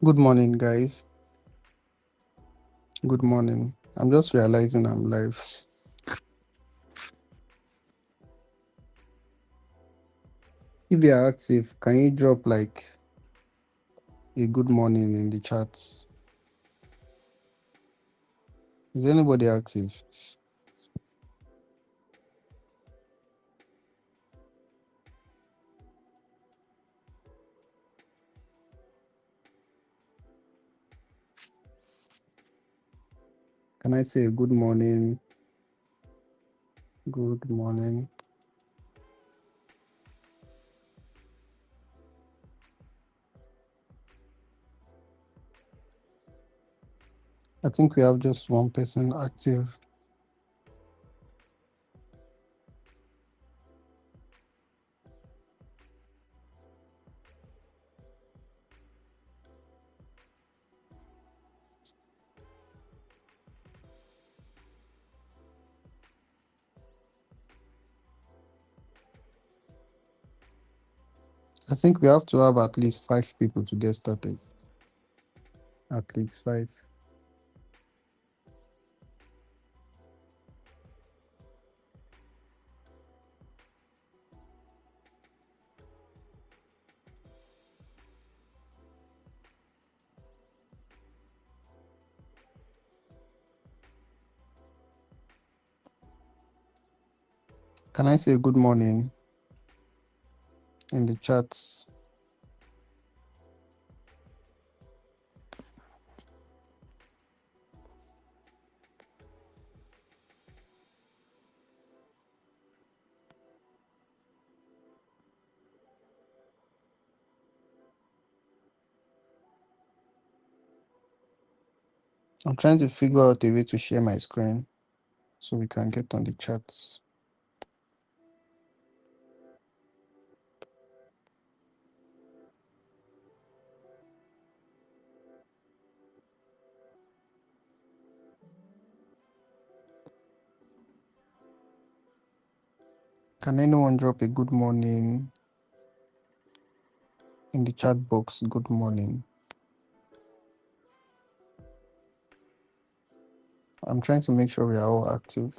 Good morning, guys. Good morning. I'm just realizing I'm live. If you're active, can you drop like a good morning in the chats? Is anybody active? Can I say good morning? Good morning. I think we have just one person active. I think we have to have at least 5 people to get started. At least 5. Can I say good morning in the chats? I'm trying to figure out a way to share my screen so we can get on the chats. Can anyone drop a good morning in the chat box? Good morning. I'm trying to make sure we are all active.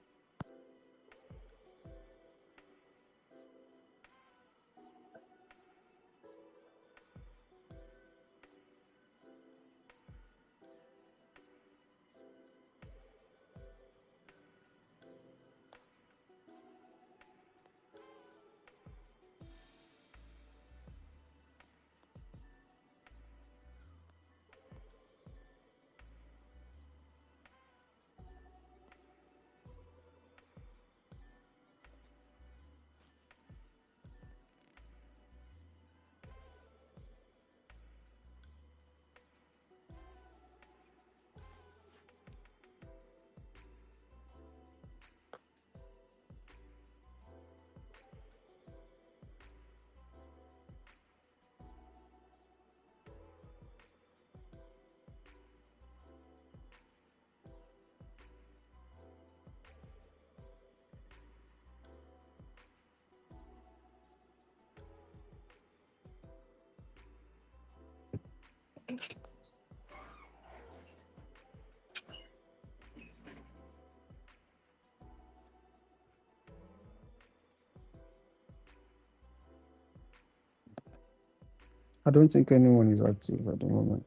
I don't think anyone is active at the moment.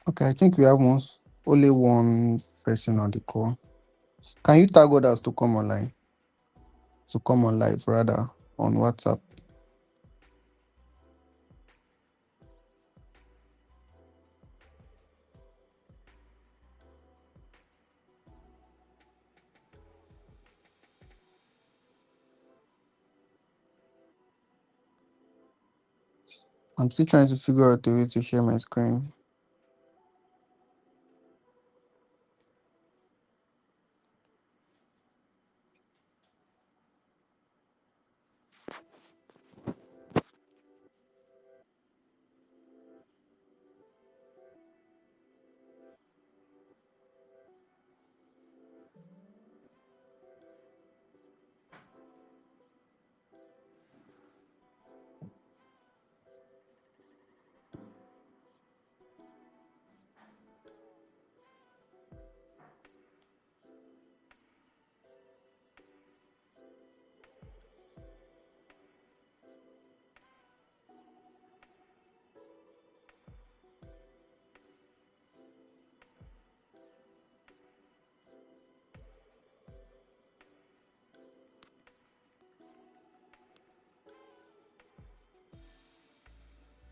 Okay, I think we have only one person on the call. Can you tag others to come online? To come on live rather on WhatsApp. I'm still trying to figure out a way to share my screen.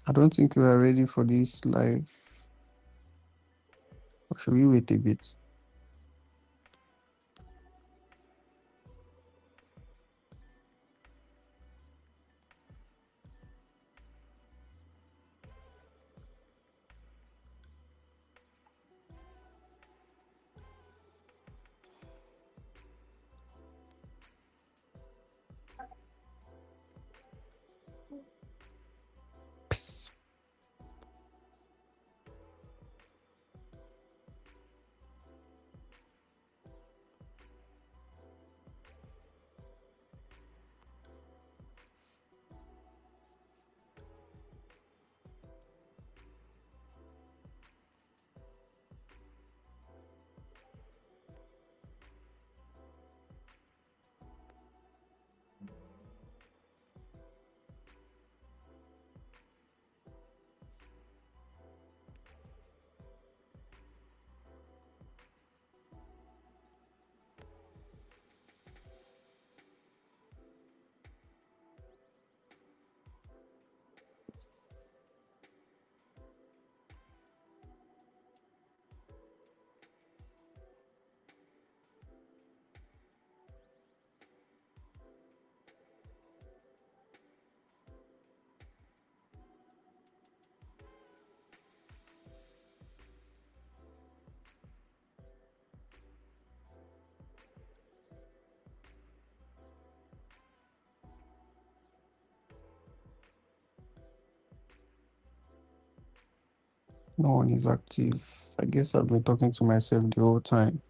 I don't think we are ready for this live. Or should we wait a bit? No one is active. I guess I've been talking to myself the whole time.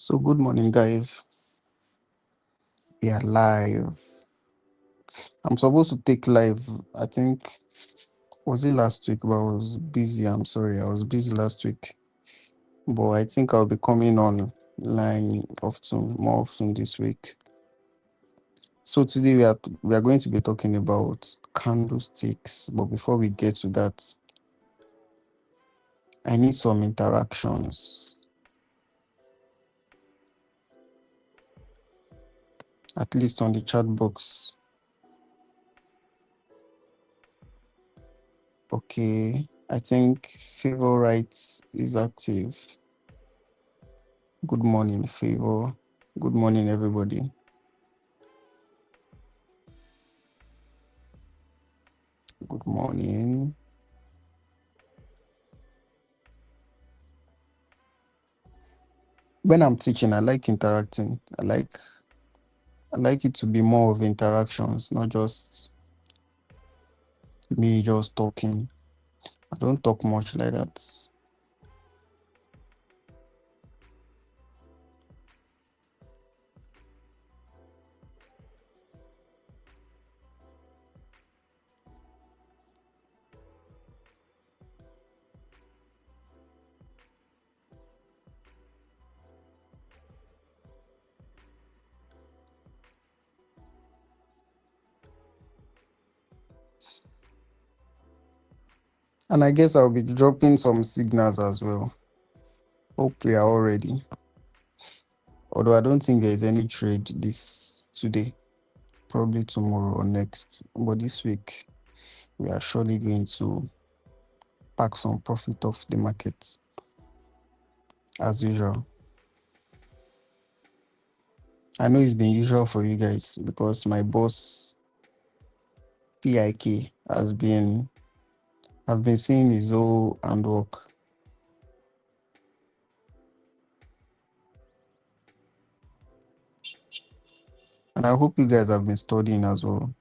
So good morning, guys. We are live. I'm supposed to take live. I think was it last week, but I was busy. I'm sorry, I was busy last week. But I think I'll be coming online often, more often this week. So today we are going to be talking about candlesticks, but before we get to that, I need some interactions, at least on the chat box. Okay, I think Favorite is active. Good morning, Favor. Good morning, everybody. Good morning. When I'm teaching, I like interacting. I like it to be more of interactions, not just me just talking. I don't talk much like that. And I guess I'll be dropping some signals as well. Hope we are all ready. Although I don't think there is any trade this today, probably tomorrow or next. But this week, we are surely going to pack some profit off the market as usual. I know it's been usual for you guys because my boss PIK I've been seeing his whole handwork. And I hope you guys have been studying as well.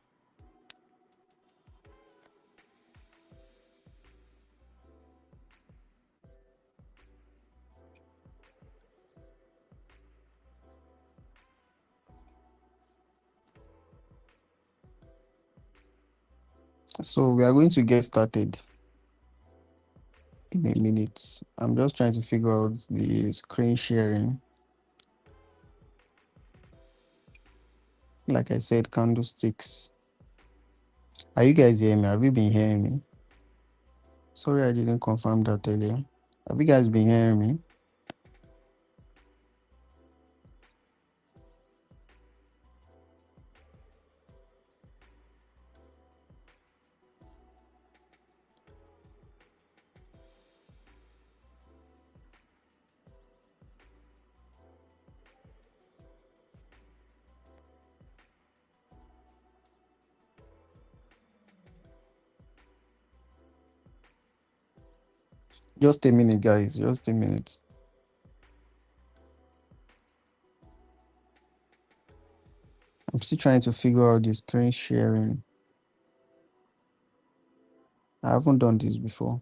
So we are going to get started in a minute. I'm just trying to figure out the screen sharing. Like I said, candlesticks. Are you guys hearing me? Have you been hearing me? Sorry, I didn't confirm that earlier. Have you guys been hearing me? Just a minute, guys. Just a minute. I'm still trying to figure out the screen sharing. I haven't done this before.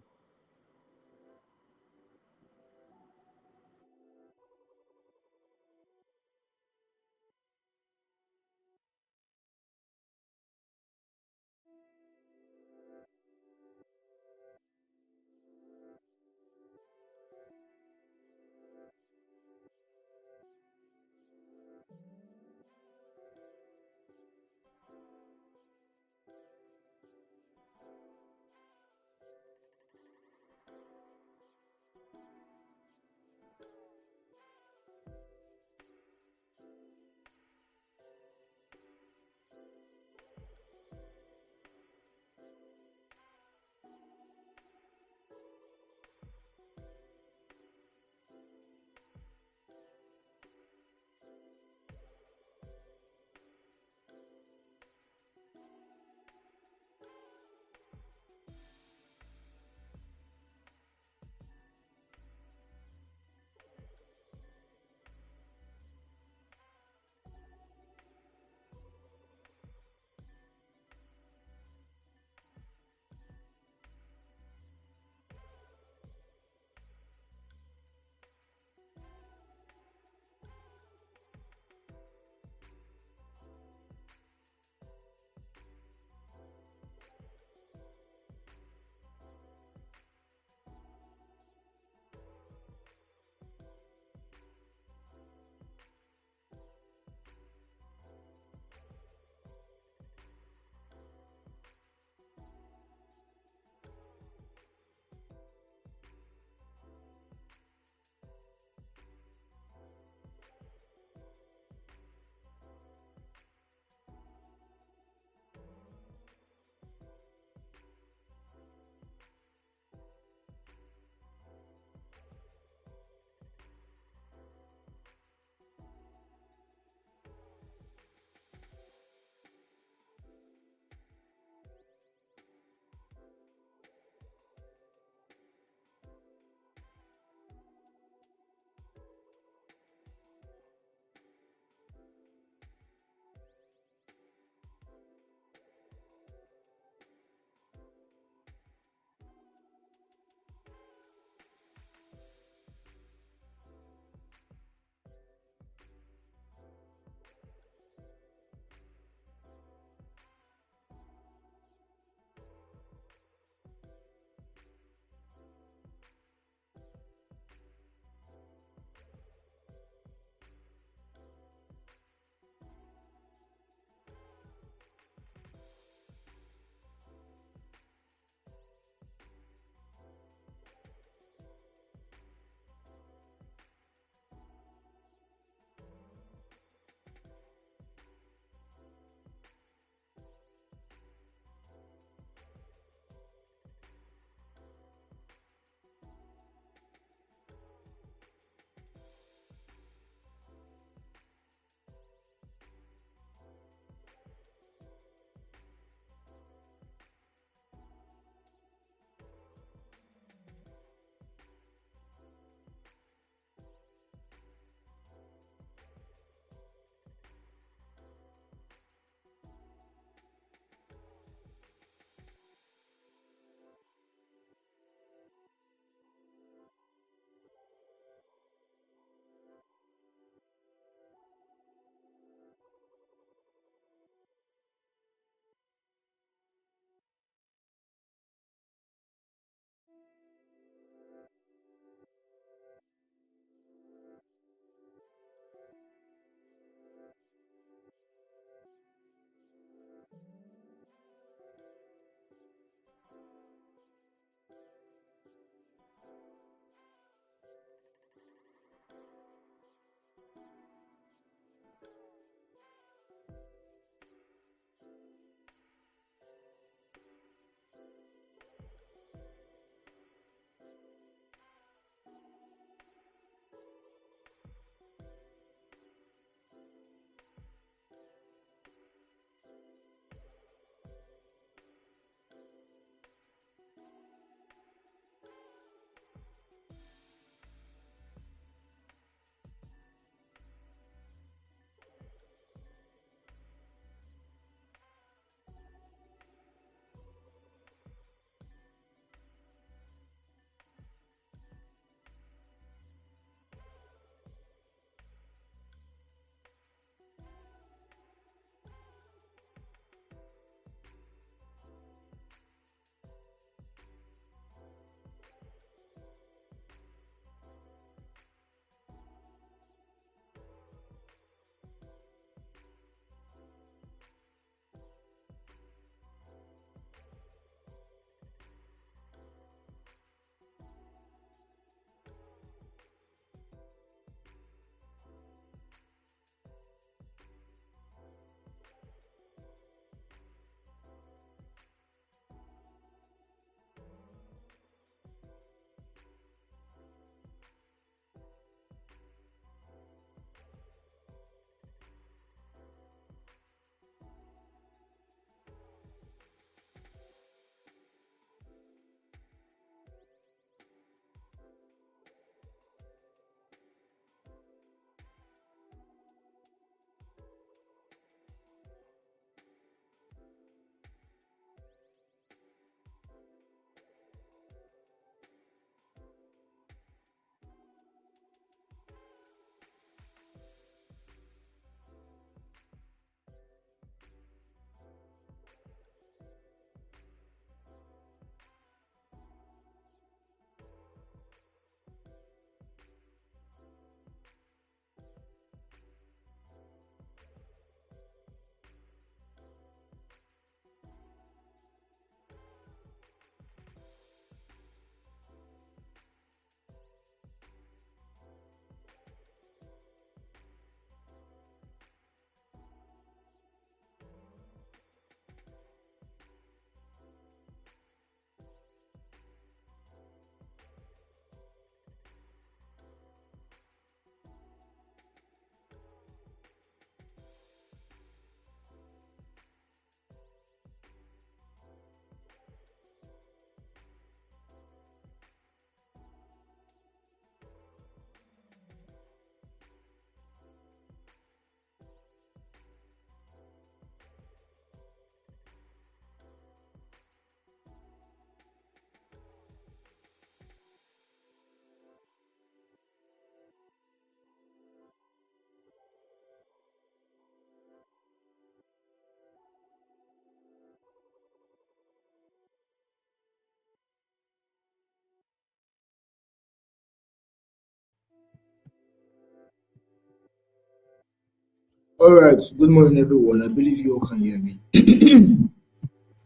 All right. Good morning, everyone. I believe you all can hear me. Good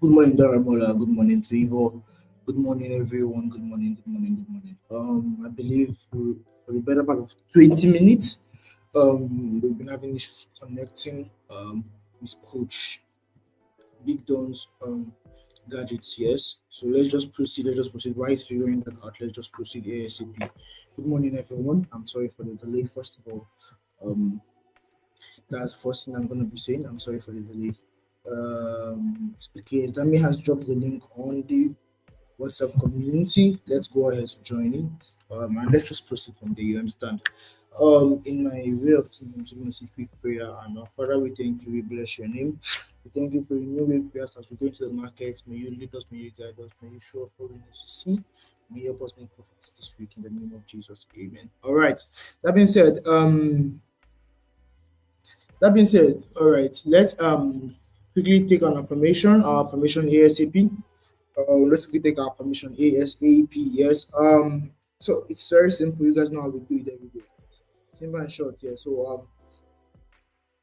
morning, Daramola. Good morning to Ivo. Good morning, everyone. Good morning. Good morning. Good morning. I believe for the better part of 20 minutes, we've been having issues connecting with Coach Big Don's gadgets. Yes. So let's just proceed. Let's just proceed. Why is figuring that out? Let's just proceed ASAP. Good morning, everyone. I'm sorry for the delay. First of all, um, that's the first thing I'm going to be saying. I'm sorry for the delay. Okay, Dami has dropped the link on the WhatsApp community. Let's go ahead to join in. And let's just proceed from there. You understand? In my way of thinking, I'm just going to say quick prayer. And Father, we thank you. We bless your name. We thank you for your new way prayers as we go into the market. May you lead us. May you guide us. May you show us what we need to see. May you help us make profits this week in the name of Jesus. Amen. All right. That being said, all right, let's quickly take an affirmation, our affirmation ASAP. Let's quickly take our affirmation ASAP. Yes. So it's very simple. You guys know how we do it every day. Simple and short. Yeah. So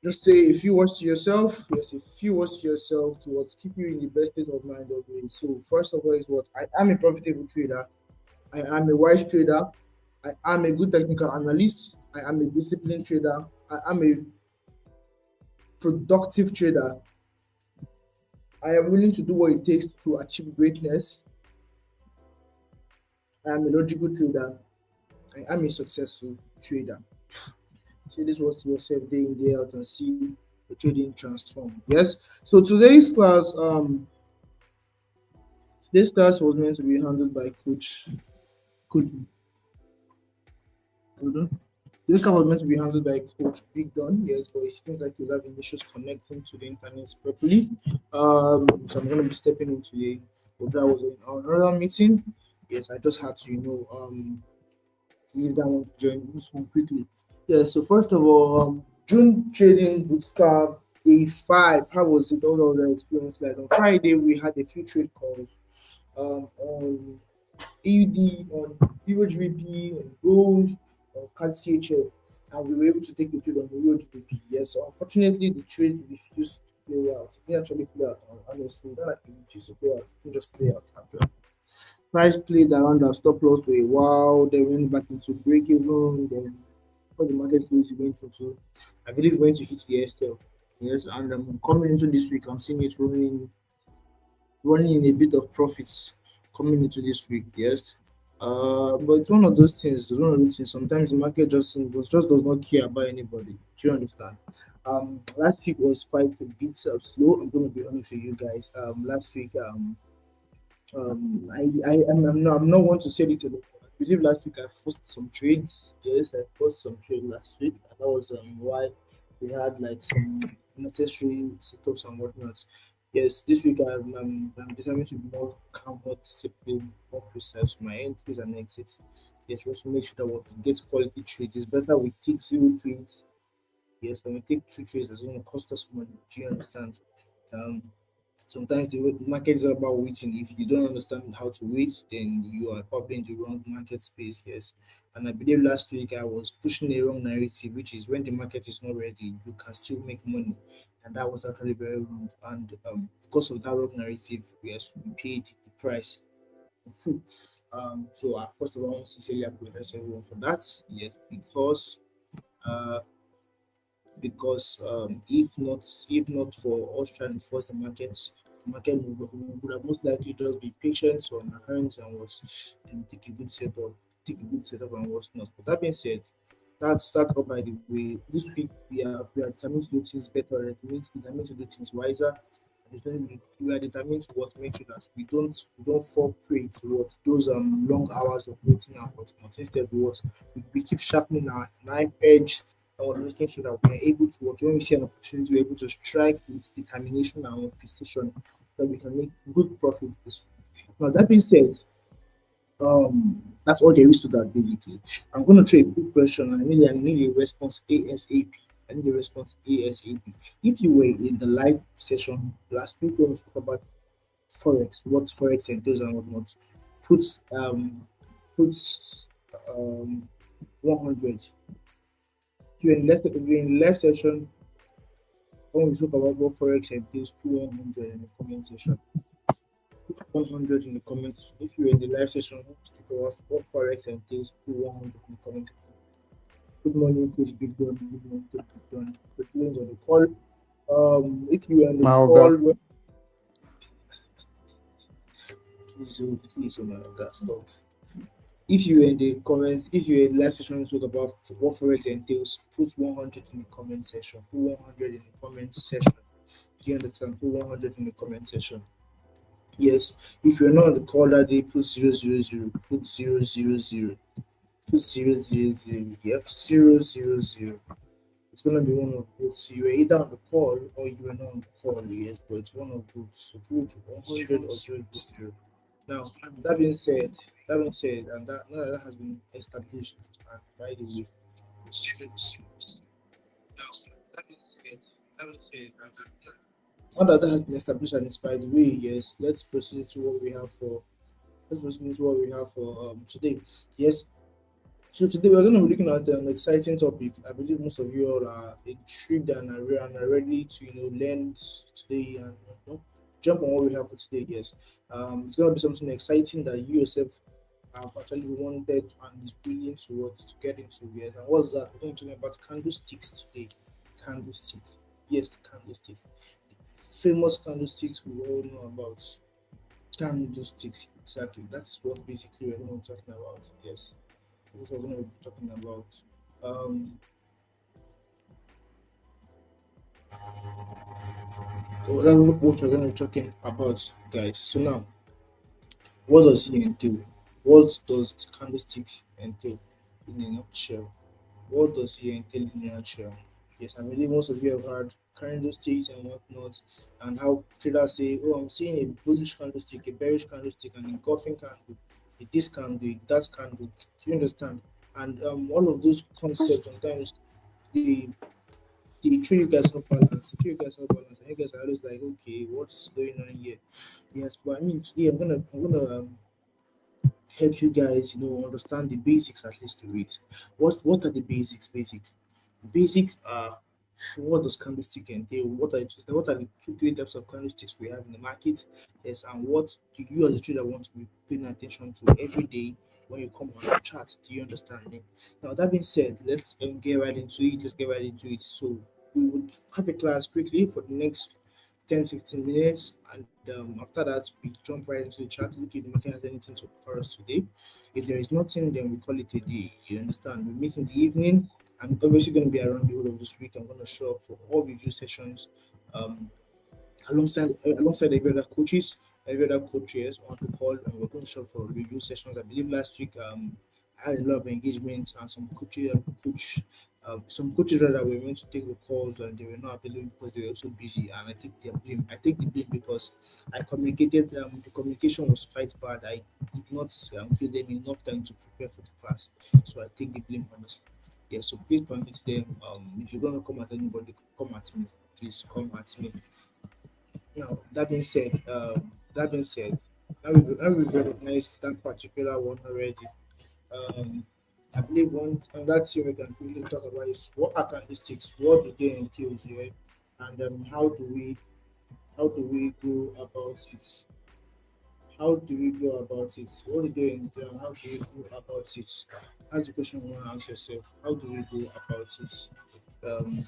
just say a few words to yourself. Yes, a few words to yourself to what keep you in the best state of mind always. So first of all is what I am a profitable trader. I am a wise trader. I am a good technical analyst. I am a disciplined trader. I am a productive trader. I am willing to do what it takes to achieve greatness. I am a logical trader. I am a successful trader. Say this was to yourself day in, day out and see the trading transform. Yes. So today's class was meant to be handled by Coach Hold This class was meant to be handled by Coach Big Don, yes, but it seems like he's having issues connecting to the internet properly. So I'm gonna be stepping in today. But that was in another meeting. Yes, I just had to, leave that one to join this one quickly. Yeah, so first of all, June trading bootcamp day 5. How was it? All of the experience like on Friday we had a few trade calls on AUD, on EURGBP, on gold, on CAD CHF, and we were able to take a trade on EURGBP. Yes, so unfortunately the trade refused to play out. It didn't actually play out, honestly. Not like it refused to play out, it didn't just play out actually. Price played around our stop loss for a while, then went back into break even, then for the market close, we went into, I believe, we went to hit the SL. Yes, and coming into this week, I'm seeing it running in a bit of profits coming into this week. Yes, but it's one of those things. It's one of those things. Sometimes the market just does not care about anybody. Do you understand? Last week was quite a bit slow. I'm going to be honest with you guys. Last week, I'm not one to say this alone. I believe last week I forced some trades. Yes, I forced some trade last week. And that was why we had like some necessary setups and whatnot. Yes, this week I'm determined to be more calm, more disciplined, more precise with my entries and exits. Yes, just to make sure that what we get quality trades. It's better we take zero trades. Yes, than we take two trades that's going to cost us money. Do you understand? Um, Sometimes the market is all about waiting. If you don't understand how to wait, then you are probably in the wrong market space. Yes, and I believe last week I was pushing a wrong narrative, which is when the market is not ready, you can still make money, and that was actually very wrong. And because of that wrong narrative, yes, we paid the price in full. So first of all, I want to sincerely apologize to everyone for that. Yes, uh, if not for us trying to force the market would have most likely just be patient on our hands and take a good setup and what's not. But that being said, that's that up by the way. This week we are determined to do things better, determined to do things wiser. We are determined to what make sure that we don't fall prey to what those long hours of waiting and whatnot. Instead we keep sharpening our knife edge and we're making sure that we're able to work. When we see an opportunity, we're able to strike with determination and with precision so that we can make good profit this week. Now that being said, that's all there is to that basically. I'm gonna throw a quick question and I need a response ASAP. I need a response ASAP. If you were in the live session last week when we spoke about Forex, what Forex entails and whatnot, put put 100. If you're in left session, When we talk about what forex entails, put 100 in the comment section. Put 100 in the comment section. If you're in the live session, talk about what forex entails, put 100 in the comment section. Good morning, Coach Big Don. Good morning, Coach Big Don. Coach Big on the call. If you are on the My call, Oga. please, oh my God, stop. If you in the comments, if you in the live session talk about what forex entails, put 100 in the comment section. Put 100 in the comment section. Do you understand? Put 100 in the comment section. Yes. If you're not on the call that day, put 000. Put 000. Put 000. Yep, 000. It's gonna be one of both. So you were either on the call or you were not on the call, yes, but it's one of both. So put 100 or 000. Now, that being said, and that now that has been established, and by the way, now that being said, now that that has been established and it's by the way, yes, let's proceed to what we have for today. Yes, so today we're going to be looking at an exciting topic. I believe most of you all are intrigued and are ready to learn this today and jump on what we have for today. Yes, it's going to be something exciting that you yourself have actually wanted and is willing to get into. Yes, and what's that? We're going to talk about candlesticks today. Candlesticks. Yes, candlesticks. Famous candlesticks we all know about. Candlesticks. Exactly. That's what basically we're going to be talking about. Yes, what we're going to be talking about. Um, so that's what we're going to be talking about, guys. So now, what does it entail? What does candlesticks entail in a nutshell? What does it entail in a nutshell? Yes, I believe most of you have heard candlesticks and whatnot, and how traders say, "Oh, I'm seeing a bullish candlestick, a bearish candlestick, and a engulfing candle, a this candle, a that candle." Do you understand? And all of those concepts sometimes they they throw you guys off balance. They throw you guys off balance, and you guys are always like, "Okay, what's going on here?" Yes, but I mean, today I'm gonna help you guys, understand the basics at least to it. What are the basics? Basics are what does candlestick entail? What are the two three types of candlesticks we have in the market? Yes, and what do you as a trader want to be paying attention to every day when you come on the chart? Do you understand me? Now that being said, let's get right into it. Let's get right into it. So we would have a class quickly for the next 10-15 minutes, and after that we jump right into the chat, look if the market has anything to offer us today. If there is nothing, then we call it a day. You understand? We meet in the evening. I'm obviously going to be around the whole of this week. I'm going to show up for all review sessions, um, alongside every other coaches, every other coaches on the call, and we're going to show up for review sessions. I believe last week I had a lot of engagement, and some coaches rather were meant to take the calls and they were not available because they were also busy. And I take the blame because I communicated. The communication was quite bad. I did not give them enough time to prepare for the class, so I take the blame honestly. Yeah, so please permit them. If you're gonna come at anybody, come at me. Please come at me. Now, now we've recognized that particular one already. Um, I believe one and that's thing we can really talk about is what are candlesticks, what do they entail here, and how do we go about it? How do we go about it? What do they entail? How do we go about it? That's the question you want to ask yourself. How do we go about it? Um,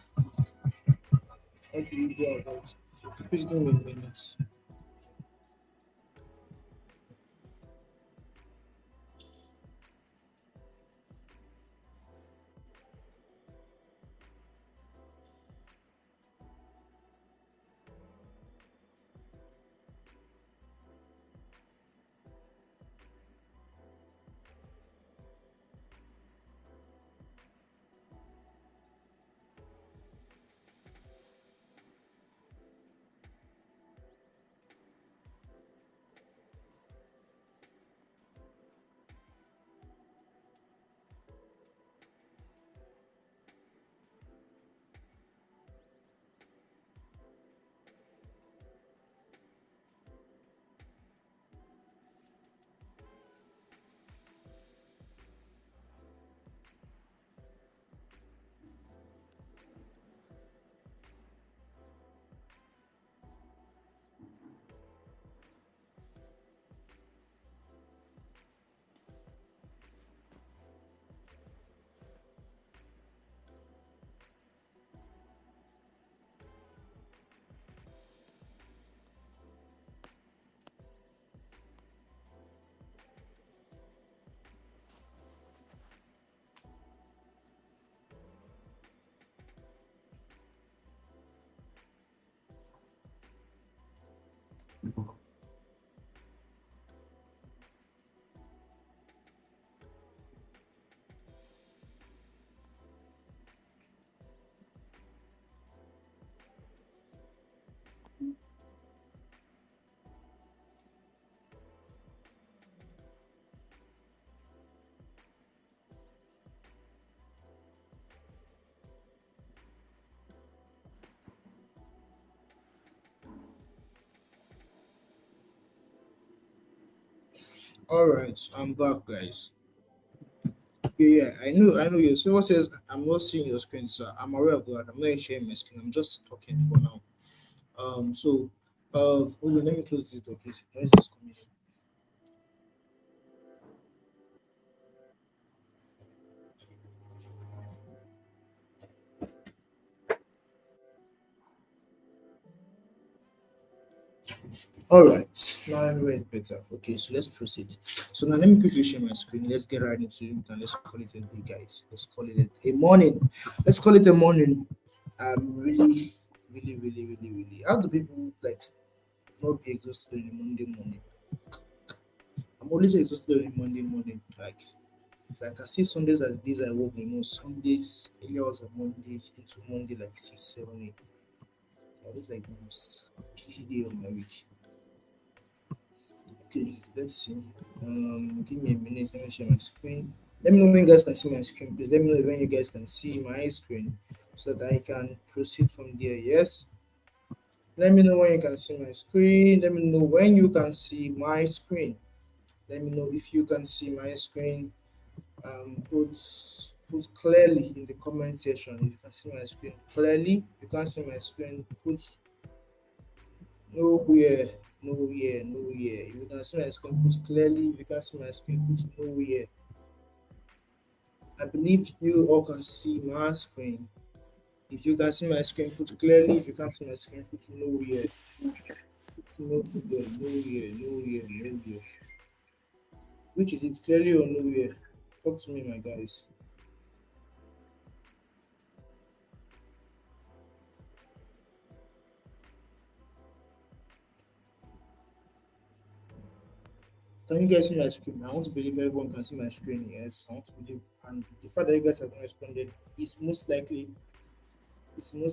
how do we go about it? So please give me a minute. All right, I'm back, guys. Yeah, I know you. So what says I'm not seeing your screen, sir. I'm aware of that. I'm not sharing my screen. I'm just talking for now. So, hold on, let me close this door, please. Noise is coming in. All right, now everywhere is better. Okay, so let's proceed. So now let me quickly share my screen. Let's get right into it and let's call it a day, guys. Let's call it a morning. Let's call it a morning. I'm really. How do people like not be exhausted on a Monday morning? I'm always exhausted on a Monday morning. Like I see Sundays are the days I work the most. Sundays, early hours of Mondays into Monday like 6, 7, 8. It's like the most busy day of my week. Okay, let's see. Give me a minute. Let me share my screen. Let me know when you guys can see my screen, please. Let me know when you guys can see my screen so that I can proceed from there. Yes. Let me know when you can see my screen. Let me know when you can see my screen. Let me know if you can see my screen. Put clearly in the comment section if you can see my screen clearly. If you can't see my screen, put nowhere, nowhere. If you can see my screen, put clearly. If you can't see my screen, put nowhere. I believe you all can see my screen. If you can see my screen, put clearly. If you can't see my screen, put nowhere. Put nowhere. Which is it, clearly or nowhere? Talk to me, my guys. Can you guys see my screen? I want to believe everyone can see my screen. Yes, I want to believe. And the fact that you guys have not responded is most likely, I it's guess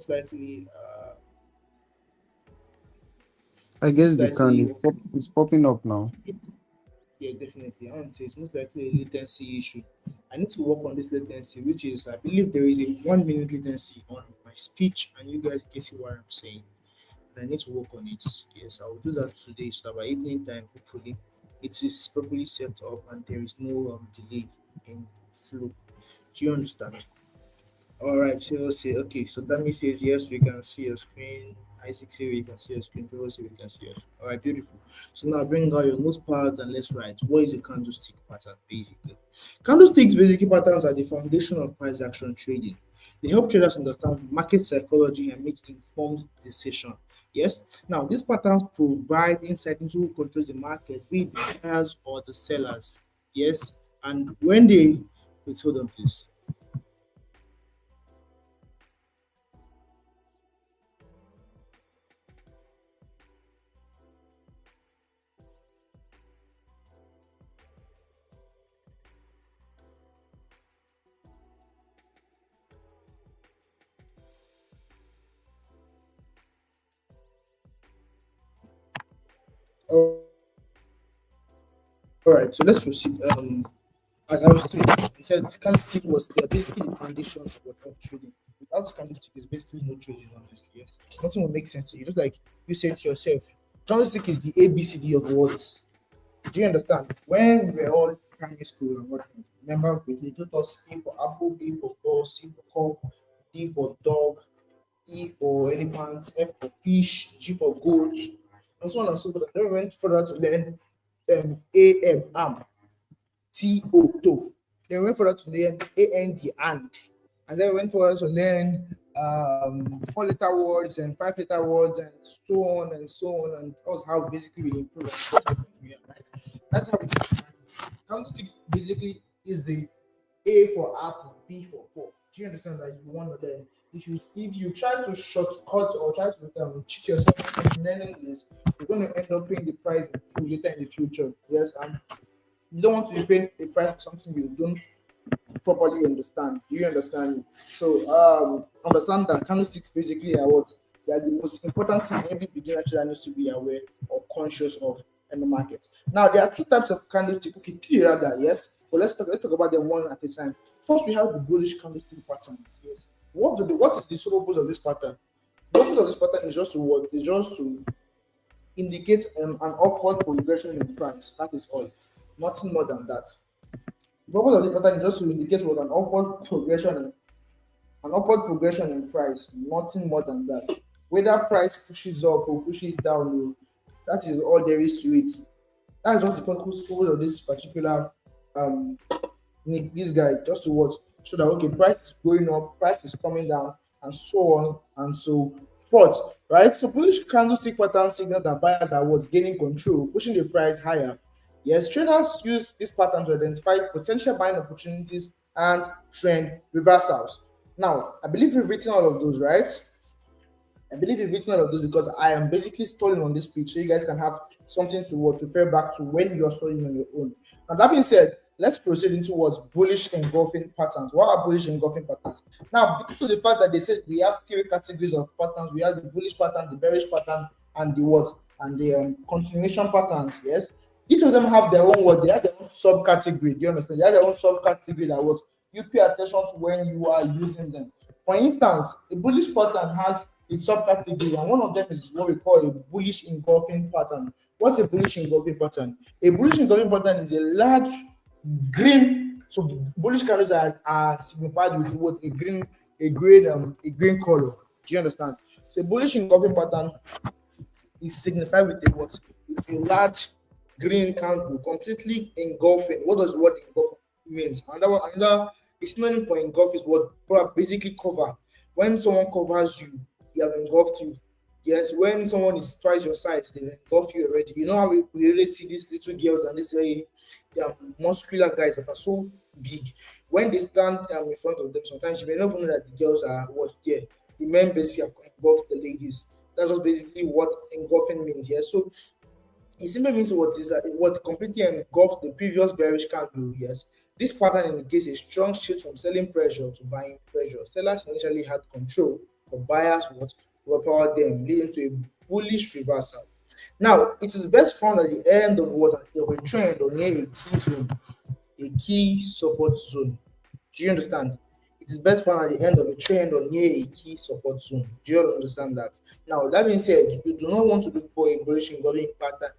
most they can. likely, It's popping up now. yeah, definitely. I want to say it's most likely a latency issue. I need to work on this latency, which is, I believe there is a 1 minute latency on my speech, and you guys can see what I'm saying. And I need to work on it. Yes, I will do that today. So by evening time, hopefully, it is properly set up and there is no delay in flow. Do you understand? All right, Chelsea. Okay, so Dami says yes, we can see your screen. Isaac says we can see your screen. People say we can see your screen. All right, beautiful. So now bring out your notepads and let's write. What is a candlestick pattern, basically? Candlesticks basically patterns are the foundation of price action trading. They help traders understand market psychology and make informed decision. Yes. Now these patterns provide insight into who controls the market, be it the buyers or the sellers. Yes. And when they wait, hold on, please. All right, so let's proceed. As I was saying, he said candlestick was basically the foundations of trading. Without candlestick, there's basically no trading, honestly. Yes, nothing will make sense to you. Just like you said to yourself, candlestick is the ABCD of words. Do you understand? When we were all in primary school and whatnot, remember they taught us A for apple, B for ball, C for cup, D for dog, E for elephant, F for fish, G for goat, and so on and so forth. Then we went further to learn am, to. Then we went further to learn and then we went further to learn 4 letter words and 5 letter words and so on and so on, and that's how basically we improve and right? That's how it's candlesticks basically is the A for apple, B for Paul. Do you understand that you one of them? If you try to shortcut or try to cheat yourself in learning this, you're going to end up paying the price later in the future. Yes, and you don't want to be paying a price for something you don't properly understand. Do you understand? So understand that candlesticks basically are what they are the most important thing every beginner trader needs to be aware or conscious of in the market. Now there are two types of candlestick, okay, three rather, yes. But let's talk about them one at a time. First, we have the bullish candlestick patterns. Yes. What is the sole purpose of this pattern? The purpose of this pattern is just to what? Is just to indicate an upward progression in price. That is all. Nothing more than that. The purpose of this pattern is just to indicate what an upward progression in price, nothing more than that. Whether price pushes up or pushes down, that is all there is to it. That's just the purpose of this particular um this guy, just to what, so that okay, price is going up, price is coming down, and so on and so forth. Right? So bullish candlestick pattern signal that buyers are what, gaining control, pushing the price higher. Yes, traders use this pattern to identify potential buying opportunities and trend reversals. Now, I believe we've written all of those, right? I believe you've written all of those because I am basically studying on this page so you guys can have something to what refer back to when you're studying on your own. Now, that being said, let's proceed into what's bullish engulfing patterns. What are bullish engulfing patterns? Now, because of the fact that they said we have three categories of patterns, we have the bullish pattern, the bearish pattern, and the what? And the continuation patterns, yes? Each of them have their own what? They have their own subcategory. Do you understand? They have their own subcategory that what you pay attention to when you are using them. For instance, a bullish pattern has its subcategory, and one of them is what we call a bullish engulfing pattern. What's a bullish engulfing pattern? A bullish engulfing pattern is a large green. So bullish candles are signified with what, a green color. Do you understand? So bullish engulfing pattern is signified with a what? With a large green candle completely engulfing. What does the word engulf means? Another synonym for engulf is what basically cover. When someone covers you, they have engulfed you. Yes, when someone is twice your size, they've engulfed you already. You know how we really see these little girls and these very muscular guys that are so big. When they stand in front of them, sometimes you may not even know that the girls are what there. The men basically have engulfed the ladies. That's just basically what engulfing means. Yeah. So it simply means what is that what completely engulfed the previous bearish candle. Yes. This pattern indicates a strong shift from selling pressure to buying pressure. Sellers initially had control, but buyers what overpowered them, leading to a bullish reversal. Now, it is best found at the end of what of a trend or near a key zone, a key support zone. Do you understand? It is best found at the end of a trend or near a key support zone. Do you all understand that? Now, that being said, you do not want to look for a bullish engulfing pattern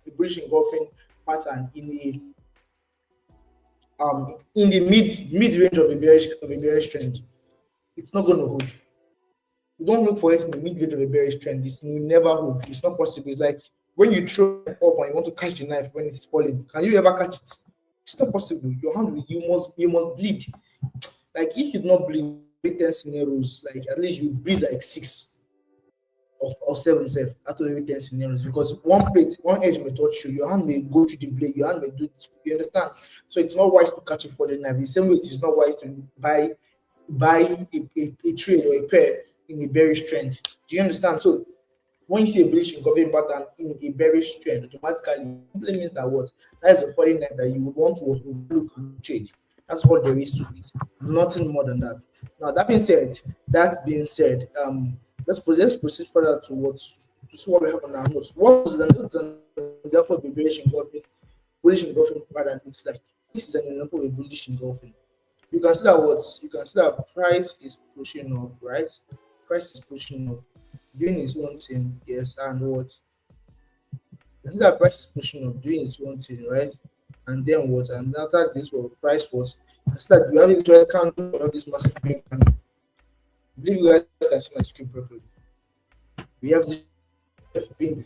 in the mid range of a bearish trend. It's not going to hold. You don't look for it in the mid range of a bearish trend. It will never hold. It's not possible. It's like when you throw it up and you want to catch the knife when it's falling. Can you ever catch it? It's not possible. Your hand will, you must bleed. Like if you do not bleed 10 scenarios, like at least you bleed like six or seven self out of every 10 scenarios, because one edge may touch you, your hand may go through the blade, your hand may do it. You understand? So it's not wise to catch a falling knife. The same way it is not wise to buy a trade or a pair in a bearish trend. Do you understand? So when you see a bullish engulfing pattern in a bearish trend, automatically it simply means that what, that is a falling knife that you would want to look and trade. That's all there is to it. Nothing more than that. Now that being said, let's proceed further to see what we have on our notes. What is an example of a bullish engulfing pattern looks like? This is an example of a bullish engulfing. You can see that price is pushing up, right? Price is pushing up, doing its own thing, yes, and what? You can see that price is pushing up, doing its own thing, right? And then what? And after this, what price was? I see that we have this red candle, we have this massive green candle. I believe you guys can see my screen properly. We have this being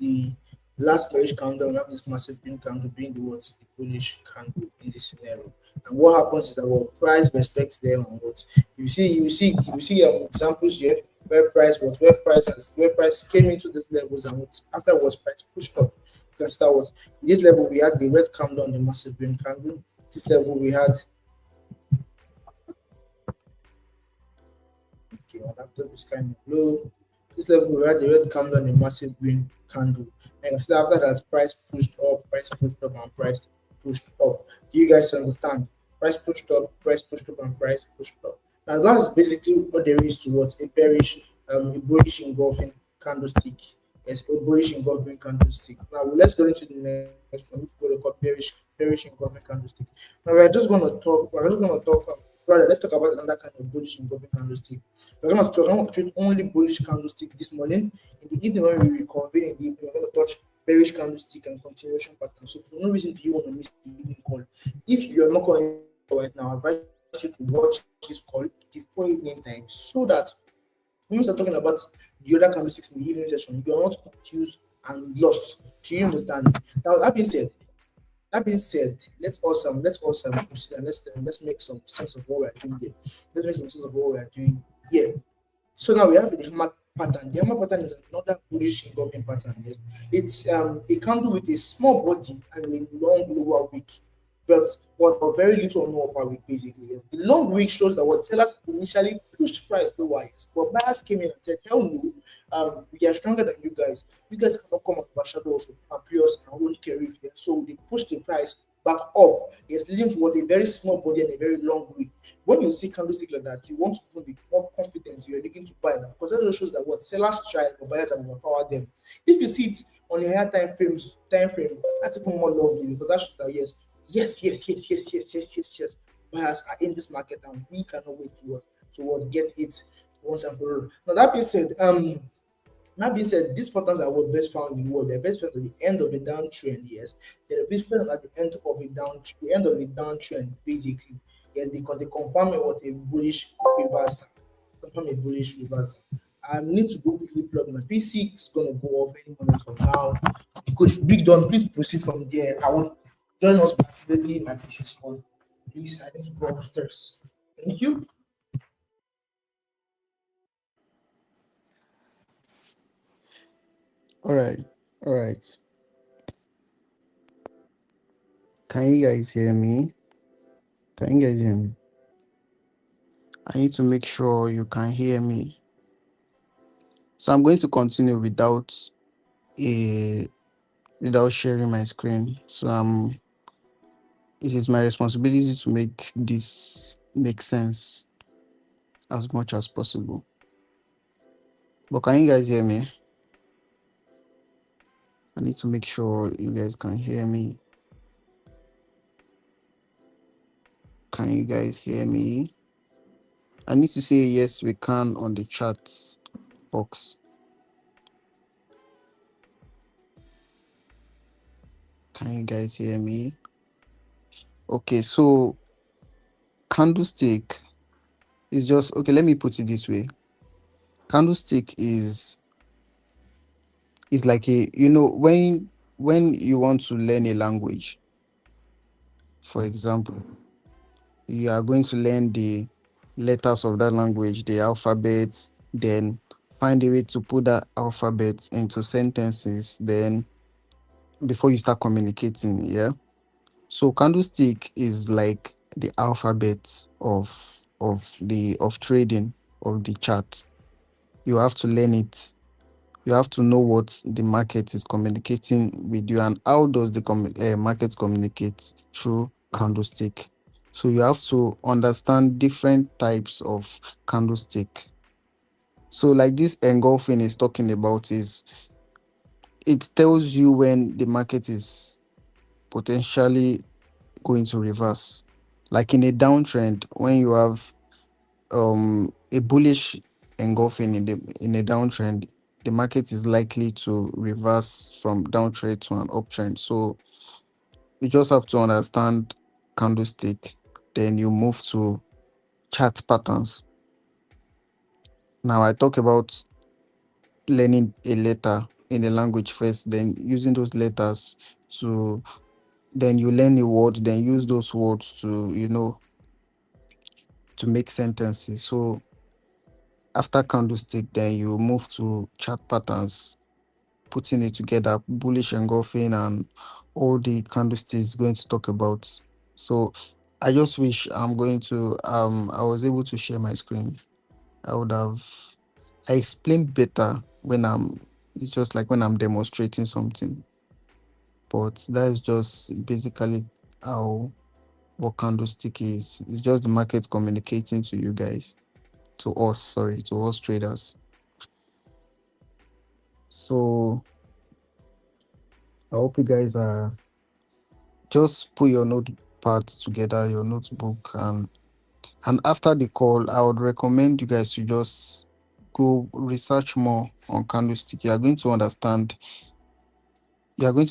the last bearish candle, we have this massive green candle being the what? The bullish candle in this scenario. And what happens is that what price respects them and what you see examples here where price came into these levels and what afterwards price pushed up. You can start what this level we had the red candle on the massive green candle. This level we had Okay, my laptop is kind of low. This level we had the red candle and a massive green candle. And I said after that, price pushed up, and price pushed up. Do you guys understand? Price pushed up, and price pushed up. Now that's basically what there is to what a bullish engulfing candlestick. Yes, a bullish engulfing candlestick. Now let's go into the next one, which we call bearish engulfing candlestick. Now we're just gonna talk rather let's talk about another kind of bullish engulfing candlestick. We're going to treat only bullish candlestick this morning. In the evening, when we reconvene in the evening, we're going to touch bearish candlestick and continuation pattern. So, for no reason do you want to miss the evening call. If you're not calling right now, I advise you to watch this call before evening time so that when we start talking about the other candlesticks in the evening session, you are not confused and lost. Do you understand? Now, that being said, let's proceed and let's make some sense of what we are doing here. Let's make some sense of what we are doing here. So now we have the hammer pattern. The hammer pattern is another bullish engulfing pattern. Yes, it's a candle with a small body and a long lower wick, but very little or no upper wick basically. Yes, the long wick shows that what sellers initially pushed price lower, yes, but buyers came in and said, "Hell no, we are stronger than you guys. You guys cannot come and overshadow us with Papios and won't carry it." Yeah? So they pushed the price back up. Yes, leading to what a very small body and a very long wick. When you see candlestick like that, you want to even be more confident you're looking to buy now because that just shows that what sellers try but buyers have overpowered them. If you see it on a higher time frame, that's even more lovely because that shows that yes. Buyers are in this market and we cannot wait to get it once and for all. Now that being said, these patterns are what best found in the world. They're best found at the end of a downtrend, yes. They're best found at the end of a downtrend, basically. Yes, because they confirm what a bullish reversal. Confirm a bullish reversal. I need to go quickly plug my PC. It's gonna go off any moment from now. Coach Big Don, please proceed from there. I will join us immediately. My PC is on. Please, I need to go upstairs. Thank you. All right. All right. Can you guys hear me? Can you guys hear me? I need to make sure you can hear me. So I'm going to continue a without sharing my screen. So it is my responsibility to make this make sense as much as possible. But can you guys hear me? I need to make sure you guys can hear me. Can you guys hear me? I need to say yes, we can on the chat box. Can you guys hear me? Okay, so candlestick is just okay. Let me put it this way. Candlestick is like when you want to learn a language, for example, you are going to learn the letters of that language, the alphabets, then find a way to put that alphabet into sentences, then before you start communicating, yeah. So candlestick is like the alphabet of trading of the chart. You have to learn it. You have to know what the market is communicating with you and how does the market communicate through candlestick. So you have to understand different types of candlestick. So like this engulfing is talking about is it tells you when the market is potentially going to reverse. Like in a downtrend, when you have a bullish engulfing in a downtrend, the market is likely to reverse from downtrend to an uptrend. So you just have to understand candlestick, then you move to chart patterns. Now I talk about learning a letter in a language first, then using those letters to then you learn a word, then use those words to to make sentences. So after candlestick, then you move to chart patterns, putting it together, bullish engulfing, and all the candlesticks going to talk about. So I just wish I was able to share my screen. I would have I explain better when it's just like when I'm demonstrating something. But that is just basically how what candlestick is. It's just the market communicating to you guys, to us, sorry, to us traders. So I hope you guys are just put your notepad together, your notebook, and after the call, I would recommend you guys to just go research more on candlestick. You are going to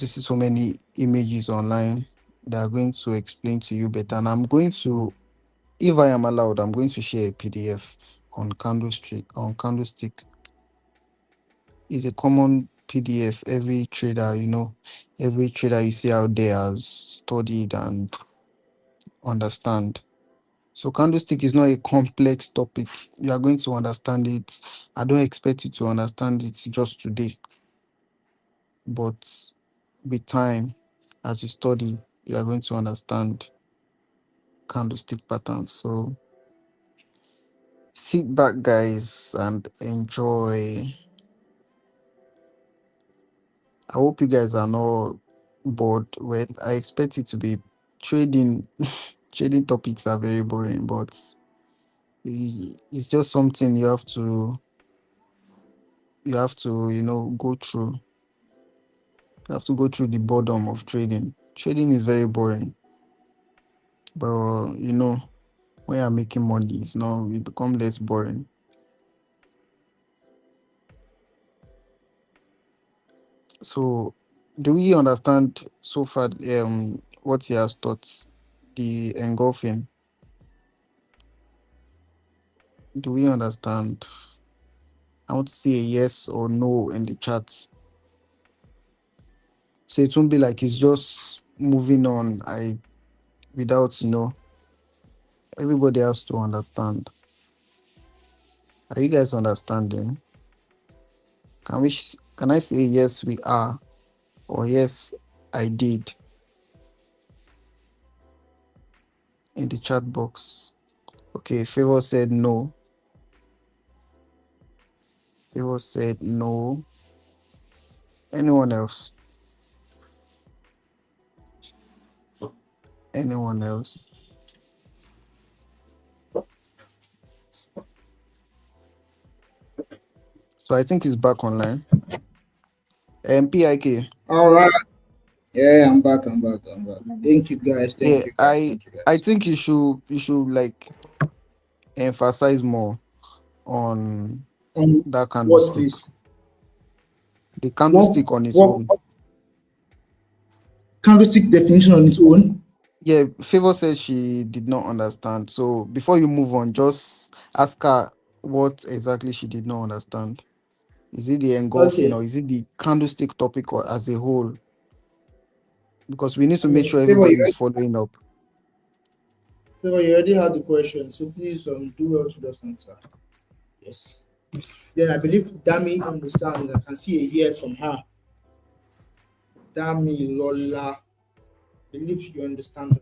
see so many images online that are going to explain to you better. And I'm going to, if I am allowed, I'm going to share a PDF on candlestick. It's a common PDF. Every trader you see out there has studied and understand. So candlestick is not a complex topic. You are going to understand it. I don't expect you to understand it just today, but with time, as you study, you are going to understand candlestick patterns. So sit back, guys, and enjoy. I hope you guys are not bored. Well, I expect it to be trading. Trading topics are very boring, but it's just something you have to go through. You have to go through the boredom of trading. Trading is very boring, but when you're making money, it become less boring. So, do we understand so far what he has taught, the engulfing? Do we understand? I want to see a yes or no in the chat. So it won't be like it's just moving on. Without everybody has to understand. Are you guys understanding? Can I say yes we are, or yes I did in the chat box? Okay, Favor said no. Favor said no. Anyone else? Anyone else? So I think he's back online. PIK. All right. Yeah, I'm back. I'm back. I'm back. Thank you, guys. Yeah, Thank you, guys. I Thank you, I guys. think you should like emphasize more on that What, candlestick. please? The What, candlestick on its what, own. what candlestick definition on its own? Yeah, Favor said she did not understand. So before you move on, just ask her what exactly she did not understand. Is it the engulfing, Okay. or is it the candlestick topic or as a whole? Because we need I to make mean, sure everybody is following up. Favor, you already had the question, so please do well to just answer. Yes. Then I believe Dami understands. I can see a yes from her. Dami Lola. Believe you understand.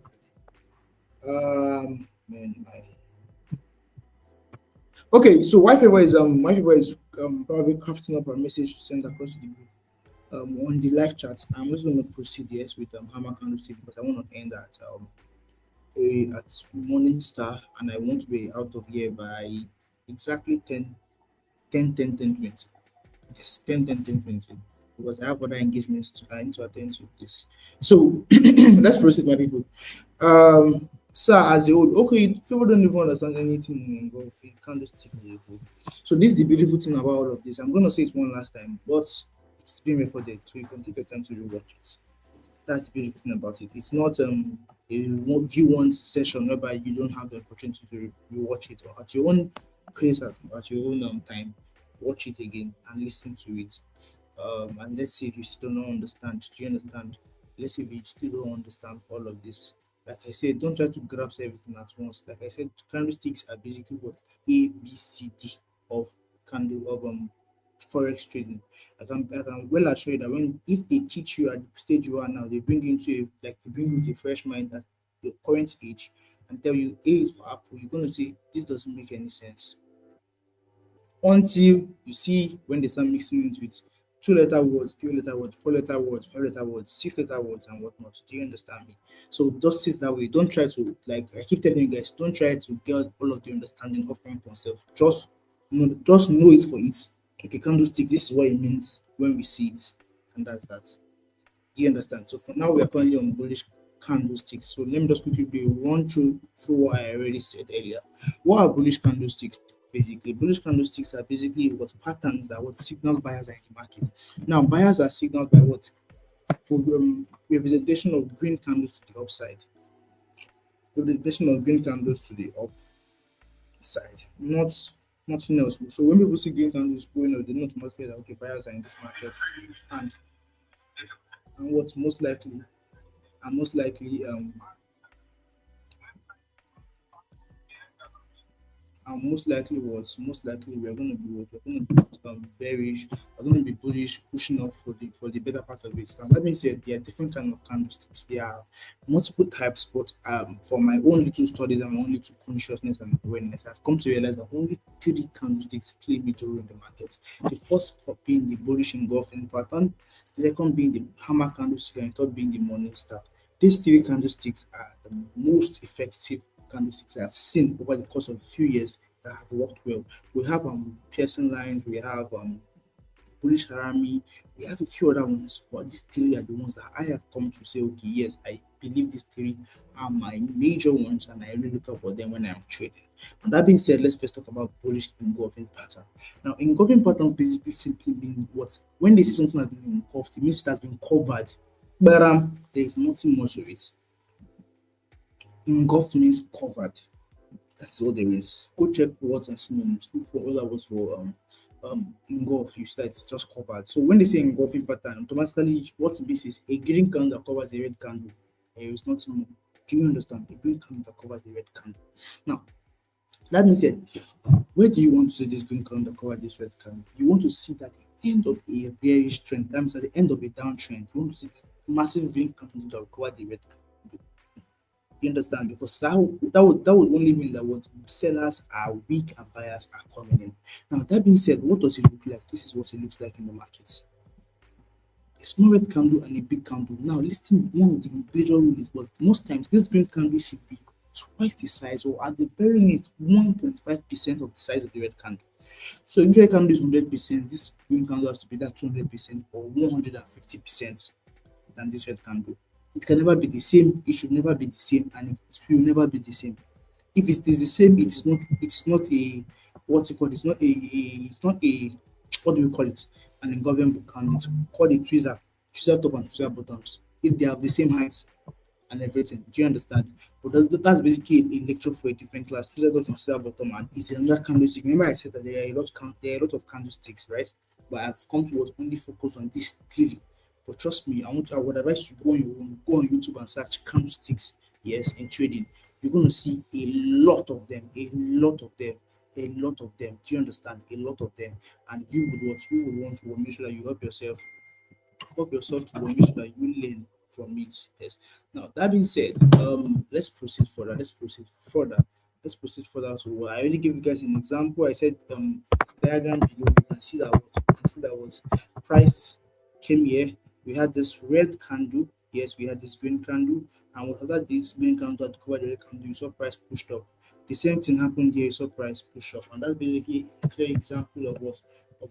Man, okay, so my favor is probably crafting up a message to send across to the group on the live chat. I'm just going to proceed yes with Hammer Candlestick because I want to end at Morning Star and I want to be out of here by exactly 10, 20. Yes, 10, 20. Because I have other engagements I need to attend to this. So let's proceed, my people. Sir, as a whole, okay, people don't even understand anything in golf. It can't just take the whole. So this is the beautiful thing about all of this. I'm gonna say it one last time, but it's been recorded, so you can take your time to rewatch it. That's the beautiful thing about it. It's not view one session whereby you don't have the opportunity to rewatch it or at your own pace, at your own time, watch it again and listen to it. And let's see if you still don't understand. Do you understand? Let's see if you still don't understand all of this. Like I said, don't try to grasp everything at once. Like I said, candlesticks are basically what ABCD of candle of forex trading. I can well assure you that when if they teach you at the stage you are now, they bring you into they bring you with a fresh mind at your current age and tell you A is for apple, you're gonna say this doesn't make any sense. until you see when they start mixing it with two-letter words, three-letter words, four-letter words, five-letter words, six-letter words, and whatnot. Do you understand me? So just sit that way. Don't try to, like I keep telling you guys, don't try to get all of the understanding of one concept. Just know it for it. Like a candlestick, this is what it means when we see it, and that's that. You understand? So for now, we are currently on bullish candlesticks. So let me just quickly be run through what I already said earlier. What are bullish candlesticks? Basically, bullish candlesticks are basically what patterns that what signal buyers are in the market. Now, buyers are signaled by what representation of green candles to the upside, representation of green candles to the upside, not nothing else. So when people see green candles going up, they know automatically that okay, buyers are in this market, and and what most likely and most likely we're going to be what we're going to be bearish, we're going to be bullish, pushing up for the better part of it. Now that means that there are different kind of candlesticks. There are multiple types, but for my own little studies and my own little consciousness and awareness, I've come to realize that only three candlesticks play major role in the market. The first being the bullish engulfing pattern, the second being the hammer candlestick, and the third being the morning star. These three candlesticks are the most effective candlesticks I've seen over the course of a few years that have worked well. We have piercing lines, we have bullish harami, we have a few other ones, but these three are the ones that I have come to say, okay, yes, I believe these three are my major ones, and I really look out for them when I'm trading. And that being said, let's first talk about bullish engulfing pattern. Now, engulfing patterns basically simply mean what when they see something has been engulfed, it means it has been covered, but there is nothing more to it. Engulf means covered. That's all there is. Go check words and synonyms. Look for other words for engulf. You said it's just covered. So when they say engulfing pattern, automatically what this is a green candle that covers a red candle. There is nothing more. Do you understand? A green candle that covers a red candle. Now that means that where do you want to see this green candle that covers this red candle? You want to see that at the end of a bearish trend. That means at the end of a downtrend, you want to see this massive green candle that will cover the red candle. You understand? Because that would only mean that what sellers are weak and buyers are coming in. Now that being said, what does it look like? This is what it looks like in the markets. A small red candle and a big candle. Now listing one of the major rules is what most times this green candle should be twice the size or at the very least 1.5% of the size of the red candle. So if the red candle is 100%, this green candle has to be that 200% or 150% than this red candle. It can never be the same, it should never be the same, and it will never be the same. If it is the same, it's not a what's it called? It's not a what do we call it? An engulfing book and it's called a tweezer top and tweezer bottoms. If they have the same height and everything. Do you understand? But that's basically a lecture for a different class. Tweezer top and tweezer bottom and it's another candlestick. Remember I said that there are a lot of candlesticks, right? But I've come to only focus on this theory. But trust me, I would advise you to go on YouTube and search candlesticks, yes, in trading. You're going to see a lot of them, a lot of them, a lot of them. Do you understand? A lot of them. And you would want to make sure that you help yourself to make sure that you learn from it. Yes. Now that being said, let's proceed further. So I already gave you guys an example. I said diagram below. You can see that what price came here. We had this red candle. Yes, we had this green candle, and after this green candle to cover the red candle, you saw price pushed up. The same thing happened here. You saw price push up, and that's basically a clear example of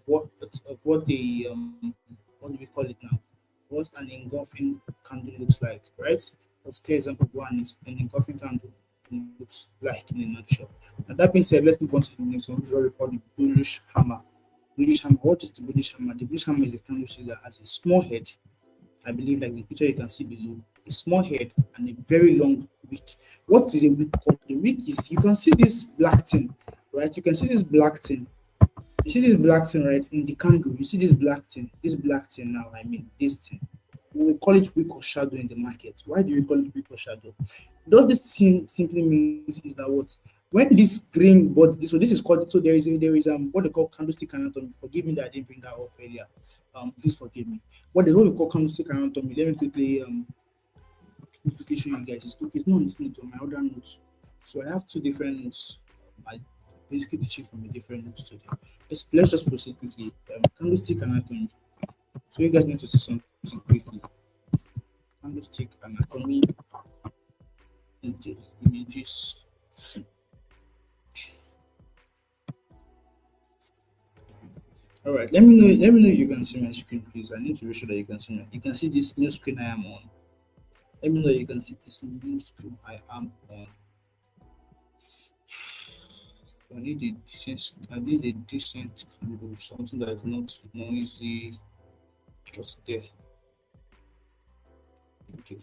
what the what do we call it now? What an engulfing candle looks like, right? That's a clear example of what an engulfing candle looks like in a nutshell. Now that being said, let's move on to the next one, which is what we call the bullish hammer. Bullish hammer. What is the bullish hammer? The bullish hammer is a candlestick that has a small head. I believe, like the picture you can see below, a small head and a very long wick. What is a wick called? The wick is you can see this black thing, right? You can see this black thing. You see this black thing right in the candle. You see this black thing now. I mean this thing. We call it wick or shadow in the market. Why do we call it wick or shadow? Does this thing simply means is that what when this green body so this is called so there is what they call candlestick anatomy. Forgive me that I didn't bring that up earlier. Please forgive me. What we call candlestick anatomy. Let me quickly show you guys. It's not on this note on my other notes. So I have two different notes. basically teaching from a different note study. Let's just proceed quickly. Candlestick anatomy. So you guys need to see something quickly. Candlestick anatomy. Okay, images. All right, let me know. Let me know if you can see my screen, please. I need to be sure that you can see my. You can see this new screen I am on. Let me know if you can see this new screen I am on. I need a decent candle, something that is not noisy, just there. Okay,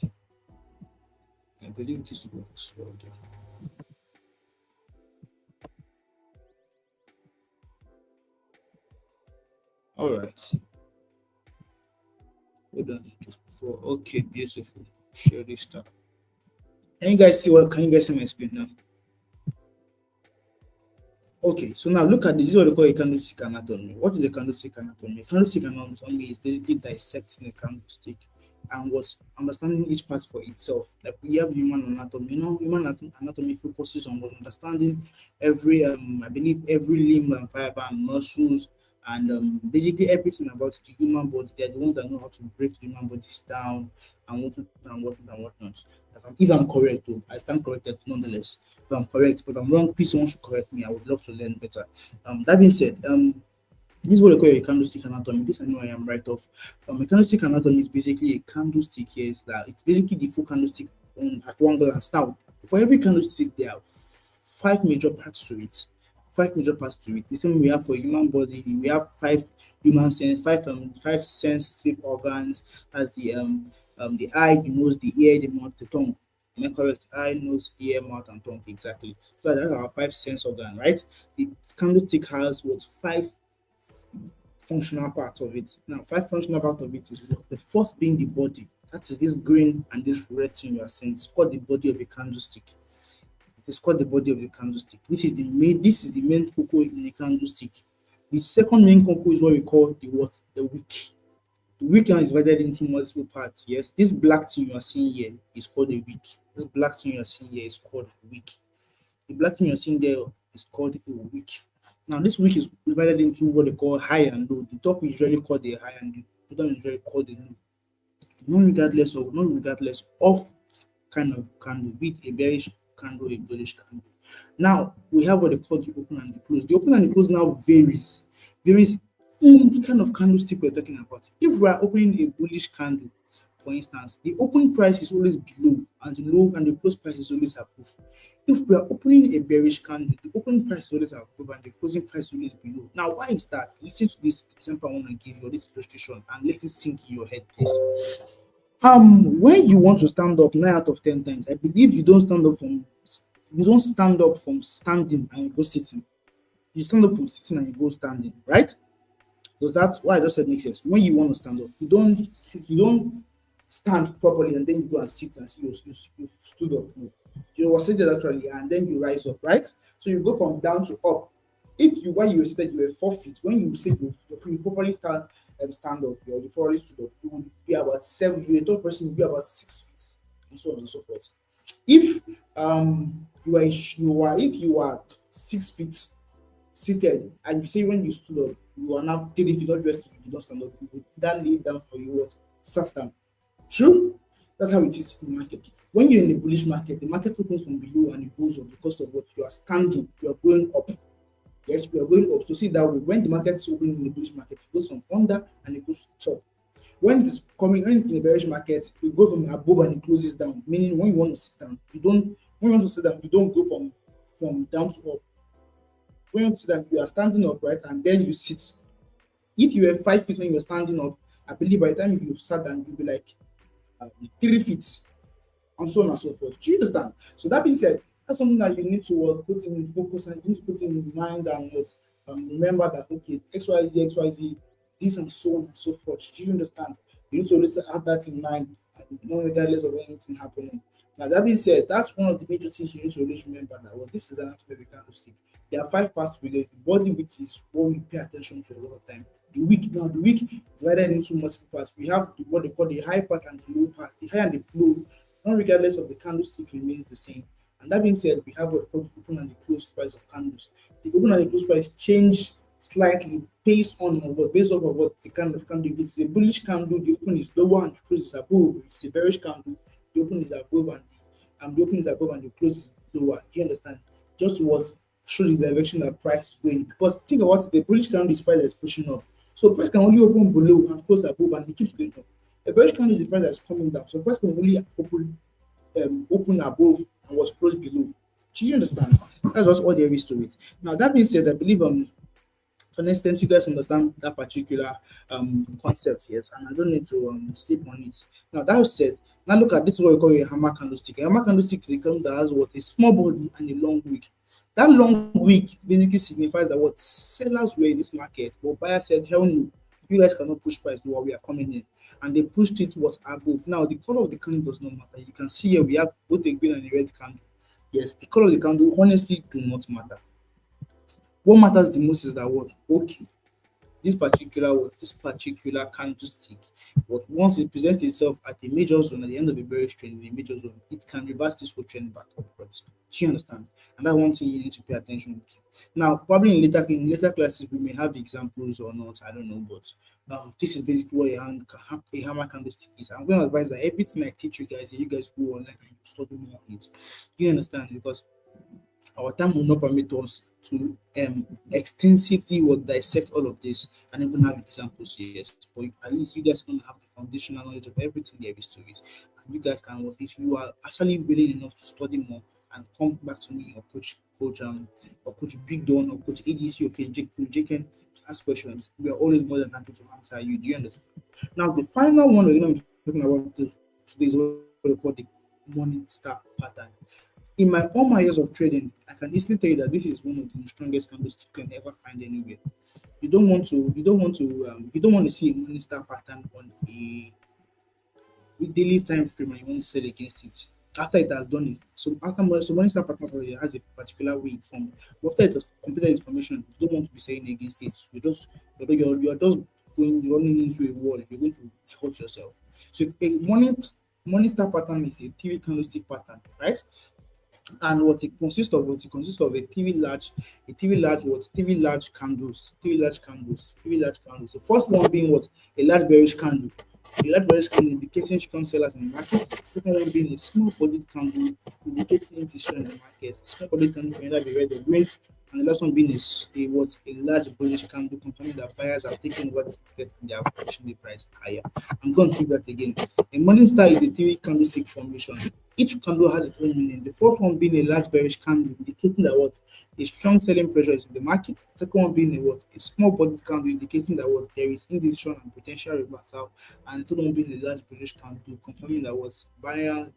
I believe this works well there. All right, hold on just before. Okay, beautiful. Share this stuff. Can you guys see what? Can you guys see my screen now? Okay, so now look at this. This is what they call a candlestick anatomy. What is a candlestick anatomy? A candlestick anatomy is basically dissecting a candlestick and what understanding each part for itself. Like we have human anatomy. You know, human anatomy focuses on what understanding every I believe every limb and fiber and muscles and basically everything about the human body. They're the ones that know how to break human bodies down and whatnot and whatnot and whatnot. If I'm correct, though, I stand corrected nonetheless. If I'm correct, but if I'm wrong, please someone should correct me. I would love to learn better. That being said, this is what they call a candlestick anatomy. This I know I am right off. A candlestick anatomy is basically a candlestick here. Is that it's basically the full candlestick on at one glance. Now, for every candlestick, there are five major parts to it. Five major parts to it. The same we have for human body. We have five sensitive organs as the eye, the nose, the ear, the mouth, the tongue. Am I correct? Eye, nose, ear, mouth, and tongue. Exactly. So that's our five sense organ, right? The candlestick has what five functional parts of it. Now, five functional parts of it is what? The first being the body. That is this green and this red thing you are seeing. It's called the body of a candlestick. It is called the body of the candlestick. This is the main cocoa in the candlestick. The second main cocoa is what we call the what? The wick. The wick now is divided into multiple parts. Yes, this black thing you are seeing here is called a wick. This black thing you are seeing here is called a wick. The black thing you're seeing there is called a wick. Now, this wick is divided into what they call high and low. The top is usually called the high and the bottom is usually called the low. Non-regardless of kind of candle, be it a bearish candle, a bullish candle. Now we have what they call the open and the close. The open and the close now varies in the kind of candlestick we're talking about. If we are opening a bullish candle, for instance, the open price is always below and the low and the close price is always above. If we are opening a bearish candle, the opening price is always above and the closing price is always below. Now, why is that? Listen to this example I want to give you, or this illustration, and let it sink in your head, please. When you want to stand up 9 out of 10 times, I believe you don't stand up from standing and you go sitting. You stand up from sitting and you go standing, right? Because that's why I just said makes sense. When you want to stand up, you don't stand properly and then you go and sit and see you stood up. No. You were seated actually and then you rise up, right? So you go from down to up. If you while you were seated, you were 4 feet. When you say you properly stand up, you probably stood up, you would be about 7. You're a tall person, you'll be about 6 feet, and so on and so forth. If if you are 6 feet seated and you say when you stood up, you are now 3 feet, obviously you don't stand up, you would either lay down or you what sat down. True? That's how it is in the market. When you're in a bullish market, the market opens from below and it goes up because of what you are standing, you are going up. Yes, we are going up. So see that way, when the market is opening in the bullish market, it goes from under and it goes to top. When it's in the bearish market, it goes from above and it closes down. Meaning when you want to sit down, you don't go from down to up. When you want to sit down, you are standing up, right? And then you sit. If you were 5 feet when you were standing up, I believe by the time you've sat down, you'll be like 3 feet and so on and so forth. Do you understand? So that being said, that's something that you need to put in focus and you need to put in mind and what remember that okay, XYZ, this and so on and so forth. Do you understand? You need to always have that in mind, regardless of anything happening. Now that being said, that's one of the major things you need to always remember that well, this is an anatomy candlestick. There are five parts to it. There's the body, which is what we pay attention to a lot of time. The week divided into multiple parts. We have what they call the high part and the low part. The high and the low, not regardless of the candlestick, remains the same. And that being said, we have what called the open and the close price of candles. The open and the close price change slightly based on what based off of what the kind of candle. If it's a bullish candle, the open is lower and the close is above. If it's a bearish candle, the open is above and the open is above and the close is lower. Do you understand? Just what show the direction that price is going. Because think about it, the bullish candle is price that's pushing up. So price can only open below and close above and it keeps going up. A bearish candle is the price that's coming down. So price can only open above and was closed below. Do you understand? That's just all there is to it. Now that being said, I believe to an extent you guys understand that particular concept, yes, and I don't need to sleep on it. Now that said, now look at this is what we call a hammer candlestick. A hammer candlestick is a candle that has what a small body and a long wick. That long wick basically signifies that what sellers were in this market, but buyers said, hell no, you guys cannot push price lower, we are coming in. And they pushed it what above. Now the color of the candle does not matter. You can see here we have both a green and a red candle. Yes, the color of the candle honestly do not matter. What matters the most is that what okay, this particular candlestick, but once it presents itself at a major zone at the end of a bearish trend in a major zone, it can reverse this whole trend back upwards. Do you understand? And that's one thing you need to pay attention to. Now, probably in later classes we may have examples or not, I don't know, but this is basically what a hammer candlestick is. I'm going to advise that everything I teach you guys, you guys go online and you study more on it. Do you understand? Because our time will not permit us to extensively what dissect all of this and even have examples, yes. But at least you guys can have the foundational knowledge of everything there is to it. And you guys can what if you are actually willing enough to study more and come back to me or coach Big Don or coach ADC or coach Jaken to ask questions. We are always more than happy to answer you. Do you understand? Now the final one we're going to be talking about today is what we call the morning star pattern. In all my years of trading, I can easily tell you that this is one of the strongest candles you can ever find anywhere. You don't want to see a morning star pattern on a with daily time frame and you won't sell against it. After it has done it, so morning star pattern has a particular way it formed. After it has completed its formation, you don't want to be selling against it. You're just going running into a wall. You're going to hurt yourself. So a morning star pattern is a TV candlestick pattern, right? And what it consists of TV large candles. The first one being what a large bearish candle. A large bearish candle indicating strong sellers in the market. The second one being a small bodied candle indicating indecision in the market. The small bodied candle can either be red or green. And the last one being a large bullish candle confirming that buyers are taking over this market and they are pushing the price higher. I'm going to keep that again. A morning star is a three candlestick formation. Each candle has its own meaning. The first one being a large bearish candle, indicating that what a strong selling pressure is in the market. The second one being a small bodied candle, indicating that what there is indecision and potential reversal. And the third one being a large bearish candle, confirming that what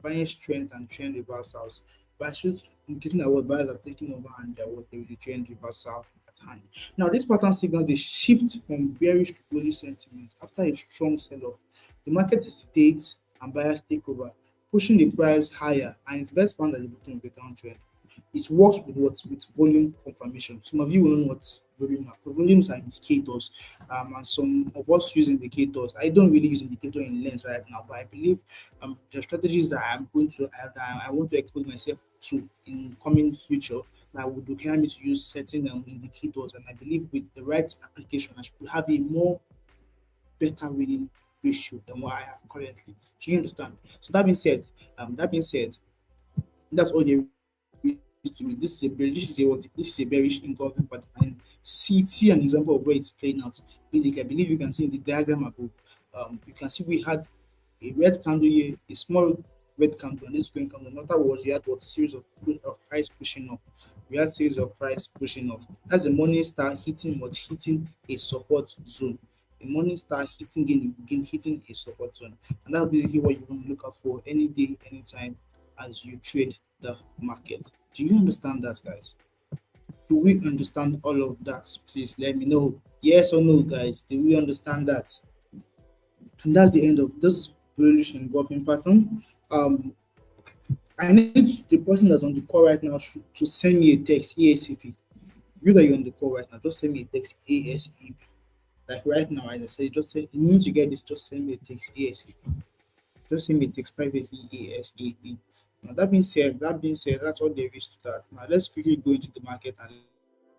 buying strength and trend reversals. But should indicating that what buyers are taking over and that what there is a trend reversal at hand. Now, this pattern signals a shift from bearish to bullish sentiment after a strong sell-off. The market hesitates and buyers take over, pushing the price higher, and it's best found at the bottom of the downtrend. It works with volume confirmation. Some of you will know what volume are. Volumes are indicators, and some of us use indicators. I don't really use indicator in lens right now, but I believe the strategies that I want to expose myself to in coming future that would require me to use certain indicators, and I believe with the right application, I should have a more better winning ratio than what I have currently. Do you understand? So that being said, that's all there is to it. This is a bearish engulfing pattern. And see an example of where it's playing out. Basically, I believe you can see in the diagram above. You can see we had a red candle here, a small red candle, and this green candle. In other words, we had what series of price pushing up. We had series of price pushing up. That's the morning star hitting a support zone. The morning star hitting a support zone, and that's basically what you want to look out for any day, anytime as you trade the market. Do you understand that, guys? Do we understand all of that? Please let me know. Yes or no, guys. Do we understand that? And that's the end of this bullish engulfing pattern. I need the person that's on the call right now to send me a text ASAP. You that you're on the call right now, just send me a text ASAP. Like right now, as I say, just say you need to get this, just send me a text ASAP. Just send me a text privately ASAP. Now that being said, that's all there is to that. Now let's quickly go into the market and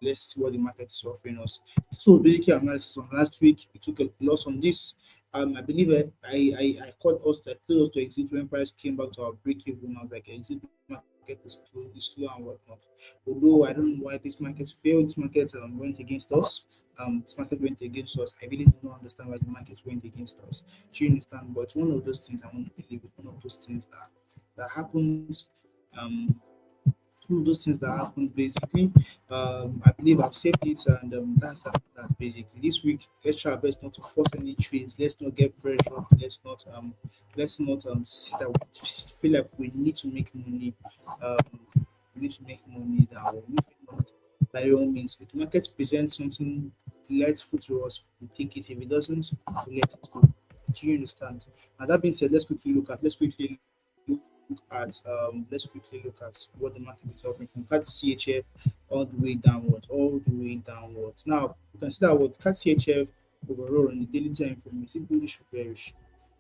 let's see what the market is offering us. This was basically analysis on last week. We took a loss on this. I believe I called us that told us to exit when price came back to our break even. I was like, exit market is slow and whatnot. Although I don't know why this market failed, this market went against us. This market went against us. I really do not understand why the market went against us. Do you understand? But it's one of those things I want to believe. It's one of those things that happens. Um, some of those things that happens basically. I believe I've saved it, and that's basically this week. Let's try our best not to force any trades. Let's not get pressure. Let's not see that we feel like we need to make money. We need to make money now. We need to make money by all means. If the market presents something delightful to us, we take it. If it doesn't, we let it go. Do you understand? Now that being said, let's quickly look at what the market is offering from CAT CHF all the way downwards. Now you can see that what CAT CHF overall on the daily time frame is it bullish or bearish?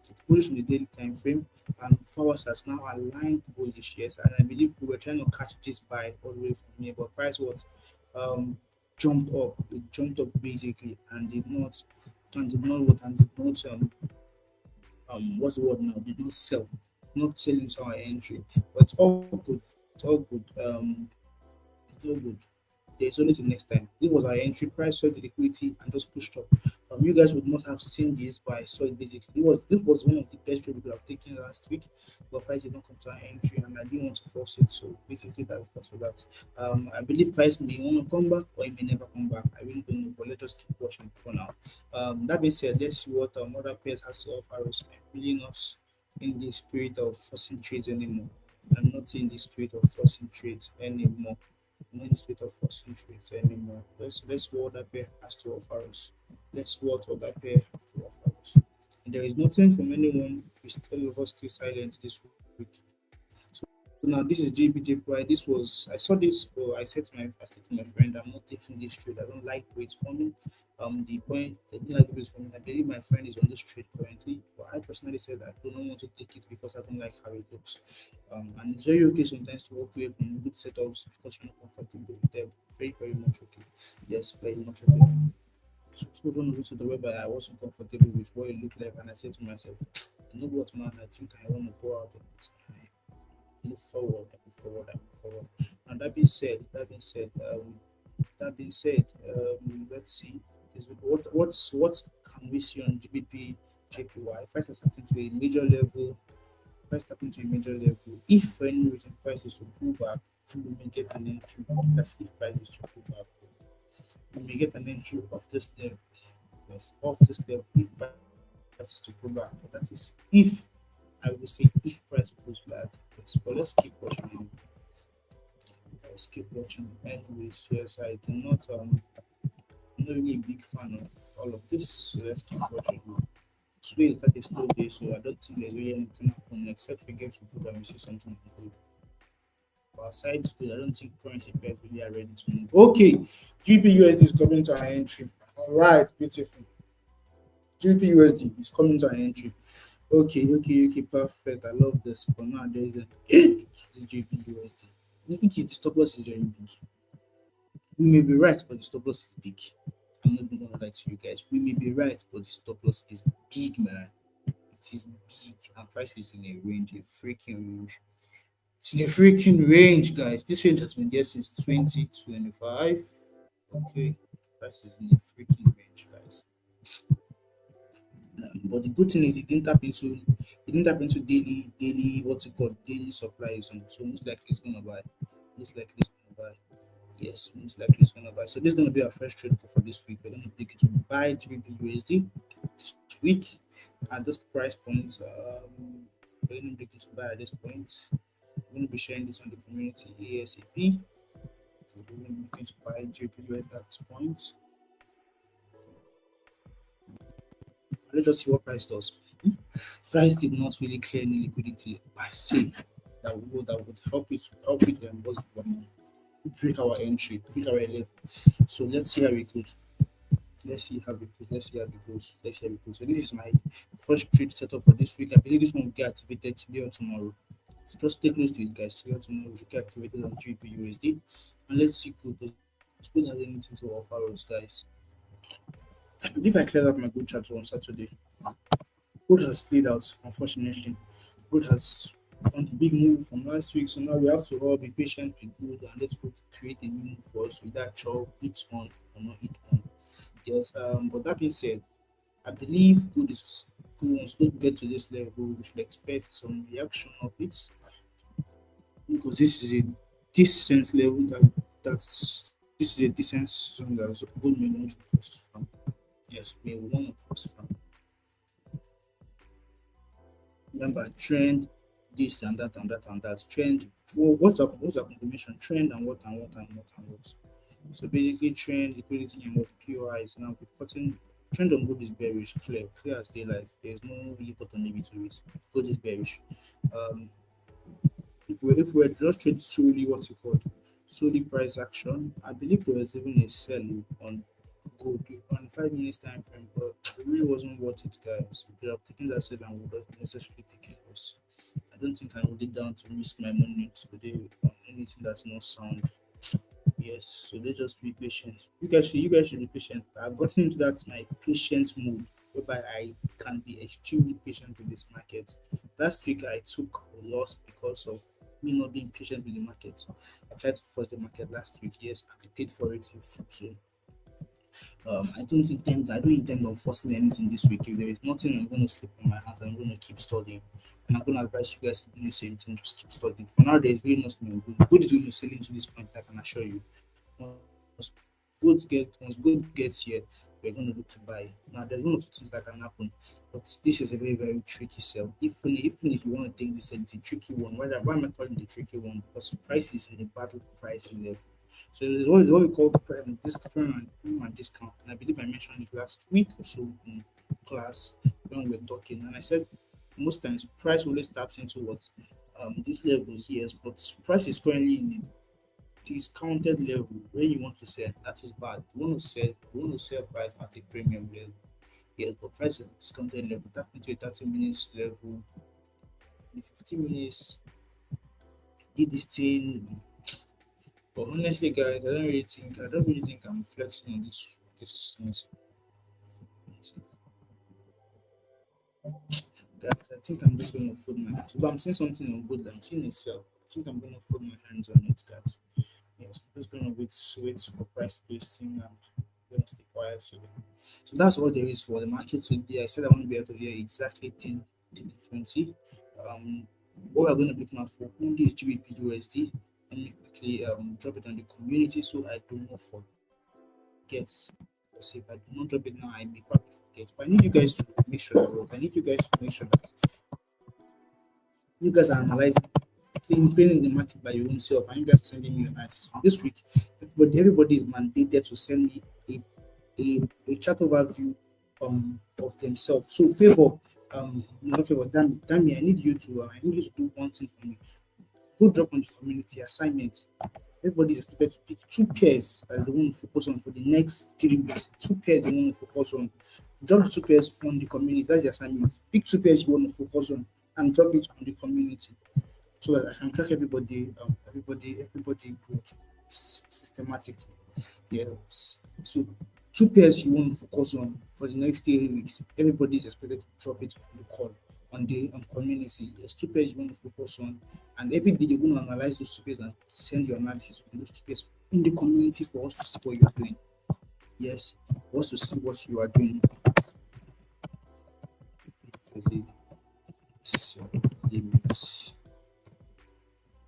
It's bullish on the daily time frame, and forwards has now aligned bullish. Yes, and I believe we were trying to catch this buy all the way from here, but price was um jumped up. It jumped up basically and did not what's the word now? Did not sell, not sell into our entry. But it's all good. It's all good. It's all good. There's always the next time. This was our entry price, saw the liquidity and just pushed up. You guys would not have seen this, but I saw it basically. This was one of the best trade we could have taken last week, but price did not come to our entry, and I didn't want to force it. So basically, that's for that. I believe price may want to come back or it may never come back. I really don't know, but let's just keep watching for now. That being said, let's see what other pairs has to offer us. I'm really not in the spirit of forcing trades anymore. I'm not in the spirit of forcing trades anymore. I'm not in the spirit of forcing trades anymore. Let's see what that pair has to offer us. Let's see what other pair have to offer us. And there is nothing from anyone. We still of us stay silent this week. So now this is JBJ Pride. I saw this, but I said to my friend, I'm not taking this trade. I don't like wait for me. The point I don't like wait for me. I believe my friend is on this trade currently, but I personally said I do not want to take it because I don't like how it looks. And it's very okay sometimes to walk away from good setups because you're not comfortable with them. Very, very much okay. Yes, very much okay. So it was one of those setup whereby I wasn't comfortable with what it looked like, and I said to myself, you know what, man, I think I want to go out of this. I move forward. And let's see. What can we see on GBP JPY? Price has happened to a major level. Price happened to a major level. If for any reason price is to pull back, we may get an entry. That's if price is to pull back. We may get an entry of this level. Yes, off this level if price is to pull back. But that is if I will say if price pulls back. Yes, but let's keep watching. Let's keep watching. Anyways, yes, I do not I'm not really a big fan of all of this. So let's keep watching. Today is that a slow day, so I don't think there's really anything happening except we get to good and we see something good. But aside to, I don't think currency pairs really are ready to move. Okay, GBUSD is coming to our entry. All right, beautiful. GBUSD is coming to our entry. Okay, perfect. I love this. But now there is an hit to the GBUSD. The stop loss is very big. We may be right, but the stop loss is big. I'm not even gonna lie to you guys. We may be right, but the stop loss is big, man. It is big, and price is in a range, a freaking range. It's in a freaking range, guys. This range has been there since 2025. Okay, price is in a freaking range, guys. But the good thing is it didn't tap into daily what's it called daily supply zone. So most likely it's gonna buy. Most likely it's gonna buy. Yes, most likely it's gonna buy. So this is gonna be our first trade for this week. We're gonna take it to buy GBP USD this week at this price point. We're gonna take it to buy at this point. We're gonna be sharing this on the community ASAP. We're gonna be looking to buy GBP USD at this point. Let's just see what price does. Price did not really clear any liquidity per se that would break our entry, break our level. So let's see how it goes. Let's see how it goes. So this is my first trade setup for this week. I believe this one will get activated today or tomorrow. So just stay close to it, guys, to get to know tricky activities on GBP and let's see good. Does good has anything to offer us, guys? I believe I cleared up my good chat on Saturday. Good has played out, unfortunately. Good has done the big move from last week, so now we have to all be patient, be good, and let's go create a new move for us with that chop, it on or not it on. Yes, but that being said, I believe good is good. Once good get to this level, we should expect some reaction of it because this is a decent level that's this is a decent zone that good may want to post from. Yes, may want to post from. Remember trend, this and that and that and that trend. What's our confirmation? Trend and what and what and what and what. So basically, trend, liquidity, and what POI is now. We've gotten trend on gold is bearish, clear as daylight. There's no really button maybe to it. Gold is bearish. Um, if we just trade solely what's it called, solely price action, I believe there was even a sell on gold on 5 minutes time frame, but it really wasn't worth it, guys. We could have taken that sell and would not necessarily taken loss. I don't think I would it down to risk my money today on anything that's not sound. Yes, so let's just be patient. You guys should be patient. I've gotten into that my patient mode whereby I can be extremely patient with this market. Last week I took a loss because of me not being patient with the market. I tried to force the market last week, yes, and I paid for it in full. So I don't intend on forcing anything this week. If there is nothing, I'm gonna sleep on my hands. I'm gonna keep studying, and I'm gonna advise you guys to do the same thing. Just keep studying. For now, there's really nothing good. Good is going to sell into this point. I can assure you. Once good gets here, we're gonna look to buy. Now, there's one of the things that can happen, but this is a very very tricky sell. Even if you want to take this, it's a tricky one. Why am I calling it a tricky one? Because price is in the battle pricing level. So it's what we call premium and discount. And I believe I mentioned it last week or so in class when we were talking. And I said most times price always taps into what these levels, yes, but price is currently in a discounted level where you want to sell. That is bad. You want to sell price at a premium level. Yes, but price is at discounted level. Tap into a 30 minutes level, the 50 minutes, did this thing. But honestly, guys, I don't really think I'm flexing in this sense. Guys, I think I'm just gonna fold my hands. But I'm seeing something on good. I'm seeing a sell. I think I'm gonna fold my hands on it, guys. Yes, I'm just gonna wait for price listing and gonna stay quiet. So that's all there is for the market today. I said I want to be able to hear exactly 10 20. Um, what we're going to be looking at for only is GBP USD. Let me quickly drop it on the community so I do not forget. Because if I do not drop it now, I may probably forget. But I need you guys to make sure that work. I need you guys to make sure that you guys are analyzing playing the market by your own self and you guys are sending me your analysis. From this week, everybody is mandated to send me a chat overview of themselves. So favor not favor Dami, I need you to do one thing for me. Go drop on the community assignment. Everybody is expected to pick two pairs that they want to focus on for the next 3 weeks. Two pairs they want to focus on. Drop the two pairs on the community. That's the assignment. Pick two pairs you want to focus on and drop it on the community so that I can track everybody growth systematically. Yes. So two pairs you want to focus on for the next 3 weeks. Everybody is expected to drop it on the call on community. Yes, two pairs you want to focus on, and every day you're going to analyze those two pairs and send your analysis on those two pairs in the community for us to see what you're doing. Yes, for us to see what you are doing. So, limits.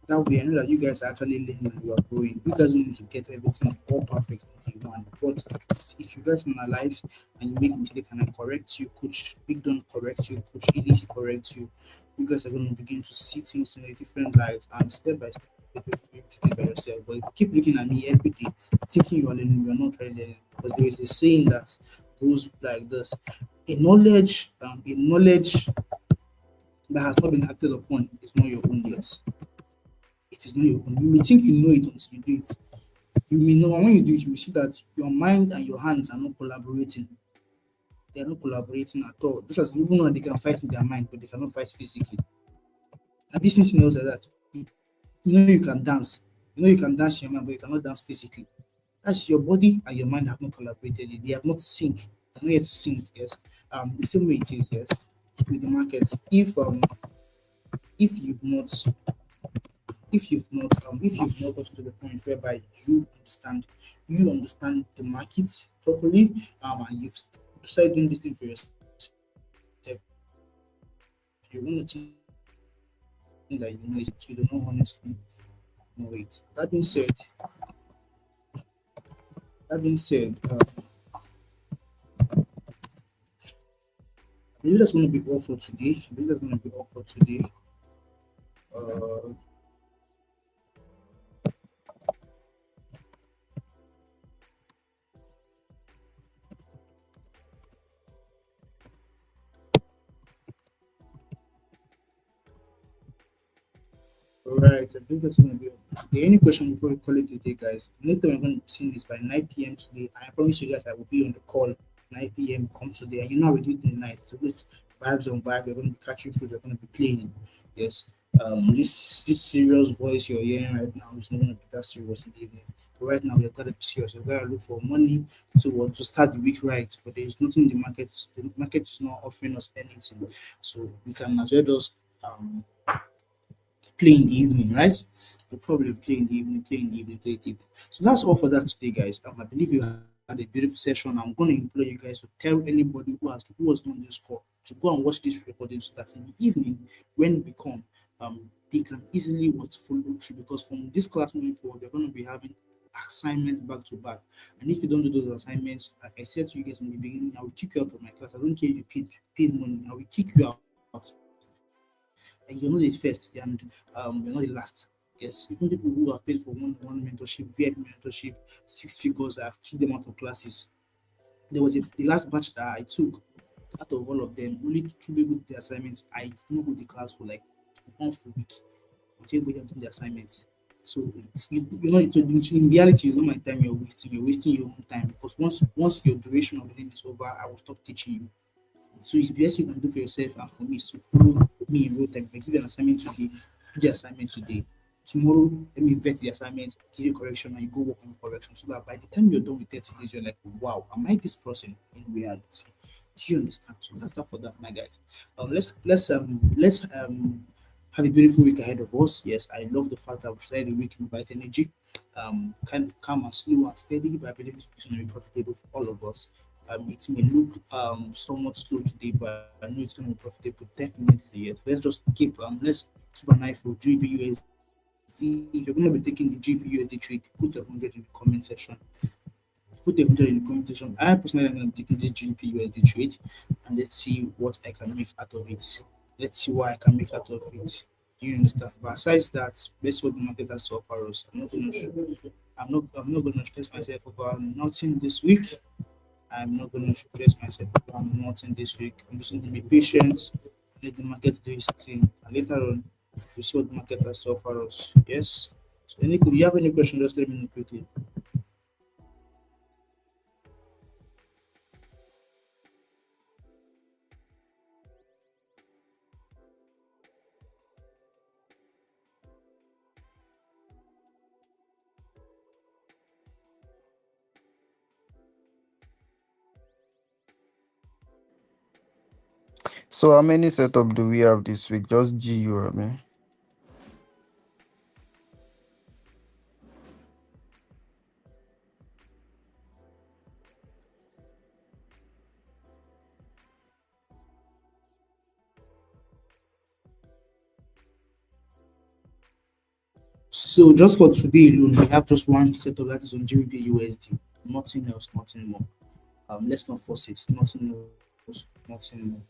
That way, I know that you guys are actually learning and you are growing. You guys don't need to get everything all perfect on day one. But at least if you guys analyze and you make mistake and I correct you, Coach Big Don correct you, Coach EDC correct you, you guys are going to begin to see things in a different light and step by step you're going to do it by yourself. But if you keep looking at me every day, thinking you are learning, you are not really learning. Because there is a saying that goes like this: a knowledge that has not been acted upon is not your own yet. It is not your own. You may think you know it until you do it. You may know, and when you do it, you will see that your mind and your hands are not collaborating. They are not collaborating at all. Because even though they can fight in their mind, but they cannot fight physically. Have you seen scenarios like that? You know you can dance. You know you can dance your mind, but you cannot dance physically. That's your body and your mind have not collaborated. They have not synced. They're not yet synced. Yes. The same way it is. Yes. With the markets, if you've not if you've not gotten to the point whereby you understand the markets properly, and you've started doing this thing for yourself, you're going to think that you know it, but you don't honestly know it. That being said, that being said, I believe that's going to be all for today. I believe that's going to be all for today. Uh, Alright, I think that's gonna be all. Okay, any question before we call it a day, guys? Next time we're gonna be seeing this by 9 p.m. today. I promise you guys I will be on the call 9 p.m. come today. And you know how we do it in the night. So this vibes on vibe, we're gonna be catching through, we're gonna be playing. Yes. This serious voice you're hearing right now is not gonna be that serious in the evening. But right now we've gotta be serious. We've gotta look for money to start the week right. But there's nothing in the market. The market is not offering us anything. So we can as well just play in the evening, right? The problem play in the evening, play in the evening, play in the evening. So that's all for that today, guys. I believe you had a beautiful session. I'm going to implore you guys to tell anybody who was on this call to go and watch this recording so that in the evening when we come, they can easily what follow through because from this class moving forward, we're going to be having assignments back to back. And if you don't do those assignments, like I said to you guys in the beginning, I will kick you out of my class. I don't care if you paid money, I will kick you out. And you're not the first and you're not the last. Yes, even people who have paid for one-on-one mentorship, VIP mentorship, 6 figures, I have kicked them out of classes. There was the last batch that I took out of all of them, only two people did the assignments. I didn't go to class for like one full week until we have done the assignment. So in reality, it's not my time you're wasting. You're wasting your own time because once your duration of learning is over, I will stop teaching you. So it's the best you can do for yourself and for me is to follow me in real time. If I give you an assignment today, do the assignment today. Tomorrow, let me vet the assignment, give you correction, and you go work on correction. So that by the time you're done with 30 days, you're like, wow, am I this person in reality? Do you understand? So that's that for that, my guys. Let's have a beautiful week ahead of us. Yes, I love the fact that we started the week in bright energy, kind of calm and slow and steady, but I believe it's going to be profitable for all of us. It may look somewhat slow today, but I know it's going to be profitable. Definitely, yes. Let's keep an eye for GBUSD. If you're going to be taking the GBUSD trade, put 100 in the comment section. Put 100 in the comment section. I personally am going to be taking this GBUSD trade, and let's see what I can make out of it. Let's see what I can make out of it. Do you understand? But aside that, let's see what the market has to offer us. I'm not going to stress myself about nothing this week. I'm not going to stress myself about nothing this week. I'm just going to be patient, let the market do its thing, and later on, we see what the market has to offer us. Yes. So, if you have any question, just let me know quickly. So how many setup do we have this week? Just GU, I mean. So, just for today alone, we have just one setup that is on GBP USD. Nothing else, nothing more. Let's not force it. Nothing else, nothing more.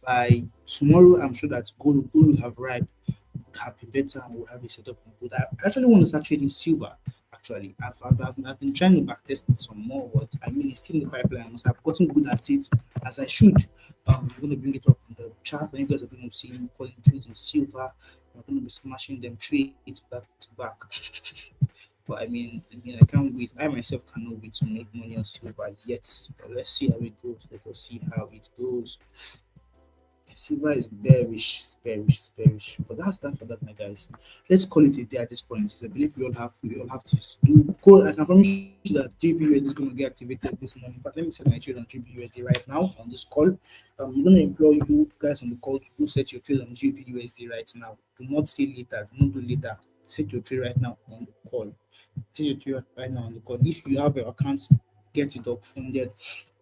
By tomorrow, I'm sure that gold will have arrived, would have been better, and we'll have a setup on gold. I actually want to start trading silver. Actually, I've been trying to backtest it some more, but I mean, it's still in the pipeline. Once I've gotten good at it, as I should, I'm going to bring it up on the chart, and you guys are going to see me calling trades in silver. I'm going to be smashing them trades back to back. But I can't wait. I myself cannot wait to make money on silver yet. But let's see how it goes. Let us see how it goes. Silver is bearish, it's bearish. But that's that for that, my guys. Let's call it a day at this point. I believe we all have to do. Go. I can promise you that GBUSD is going to get activated this morning. In fact, let me set my trade on GBUSD right now on this call. I'm going to implore you guys on the call to go set your trade on GBUSD right now. Do not say later. Do not do later. Set your trade right now on the call. Set your trade right now on the call. If you have your account, get it up funded,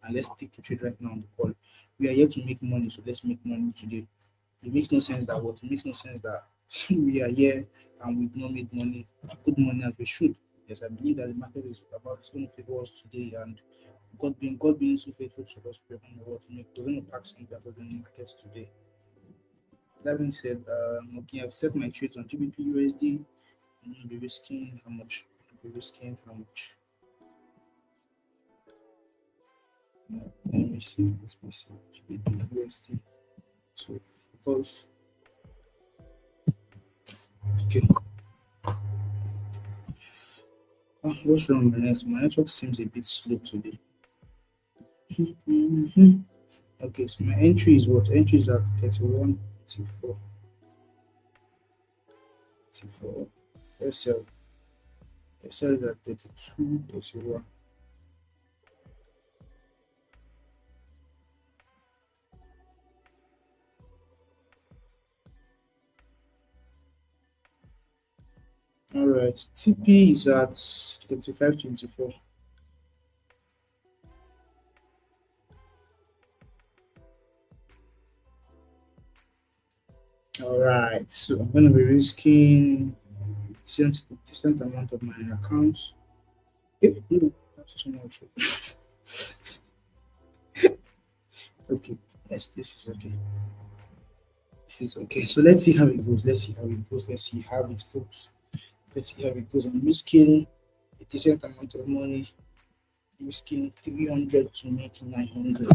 and let's take a trade right now on the call. We are here to make money, so let's make money today. It makes no sense that what? It makes no sense that we are here and we've not made money, good money as we should. Yes, I believe that the market is about it's going to favor us today, and God being so faithful to us, we're going to pack some better than the market today. That being said, okay, I've set my trades on GBP USD. I'm going to be risking how much? I'll be risking how much? Let me see. Let me see. GBP USD. So because okay, what's wrong with my network? My network seems a bit slow today. Mhm. Okay, so my entry is what? Entry is at 31, 34, 34. SL. SL is at 32, 31. All right, TP is at 35, 24. All right, so I'm going to be risking decent amount of my account. No, that's too much. Okay, yes, this is okay. This is okay. So let's see how it goes. Let's see how it goes. Let's see how it goes. Let's see how it goes. I'm risking a decent amount of money. I'm risking 300 to make 900.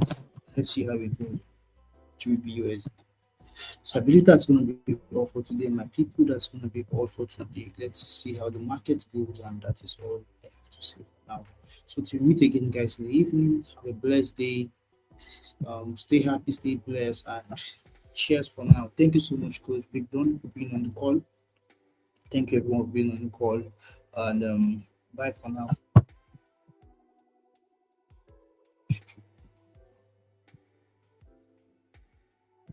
Let's see how it goes. 3 BUS. So I believe that's going to be all for today, my people. That's going to be all for today. Let's see how the market goes, and that is all I have to say for now. So till we meet again, guys, in the evening, have a blessed day. Stay happy, stay blessed, and cheers for now. Thank you so much, Coach Big Don, for being on the call. Thank you everyone for being on the call, and bye for now.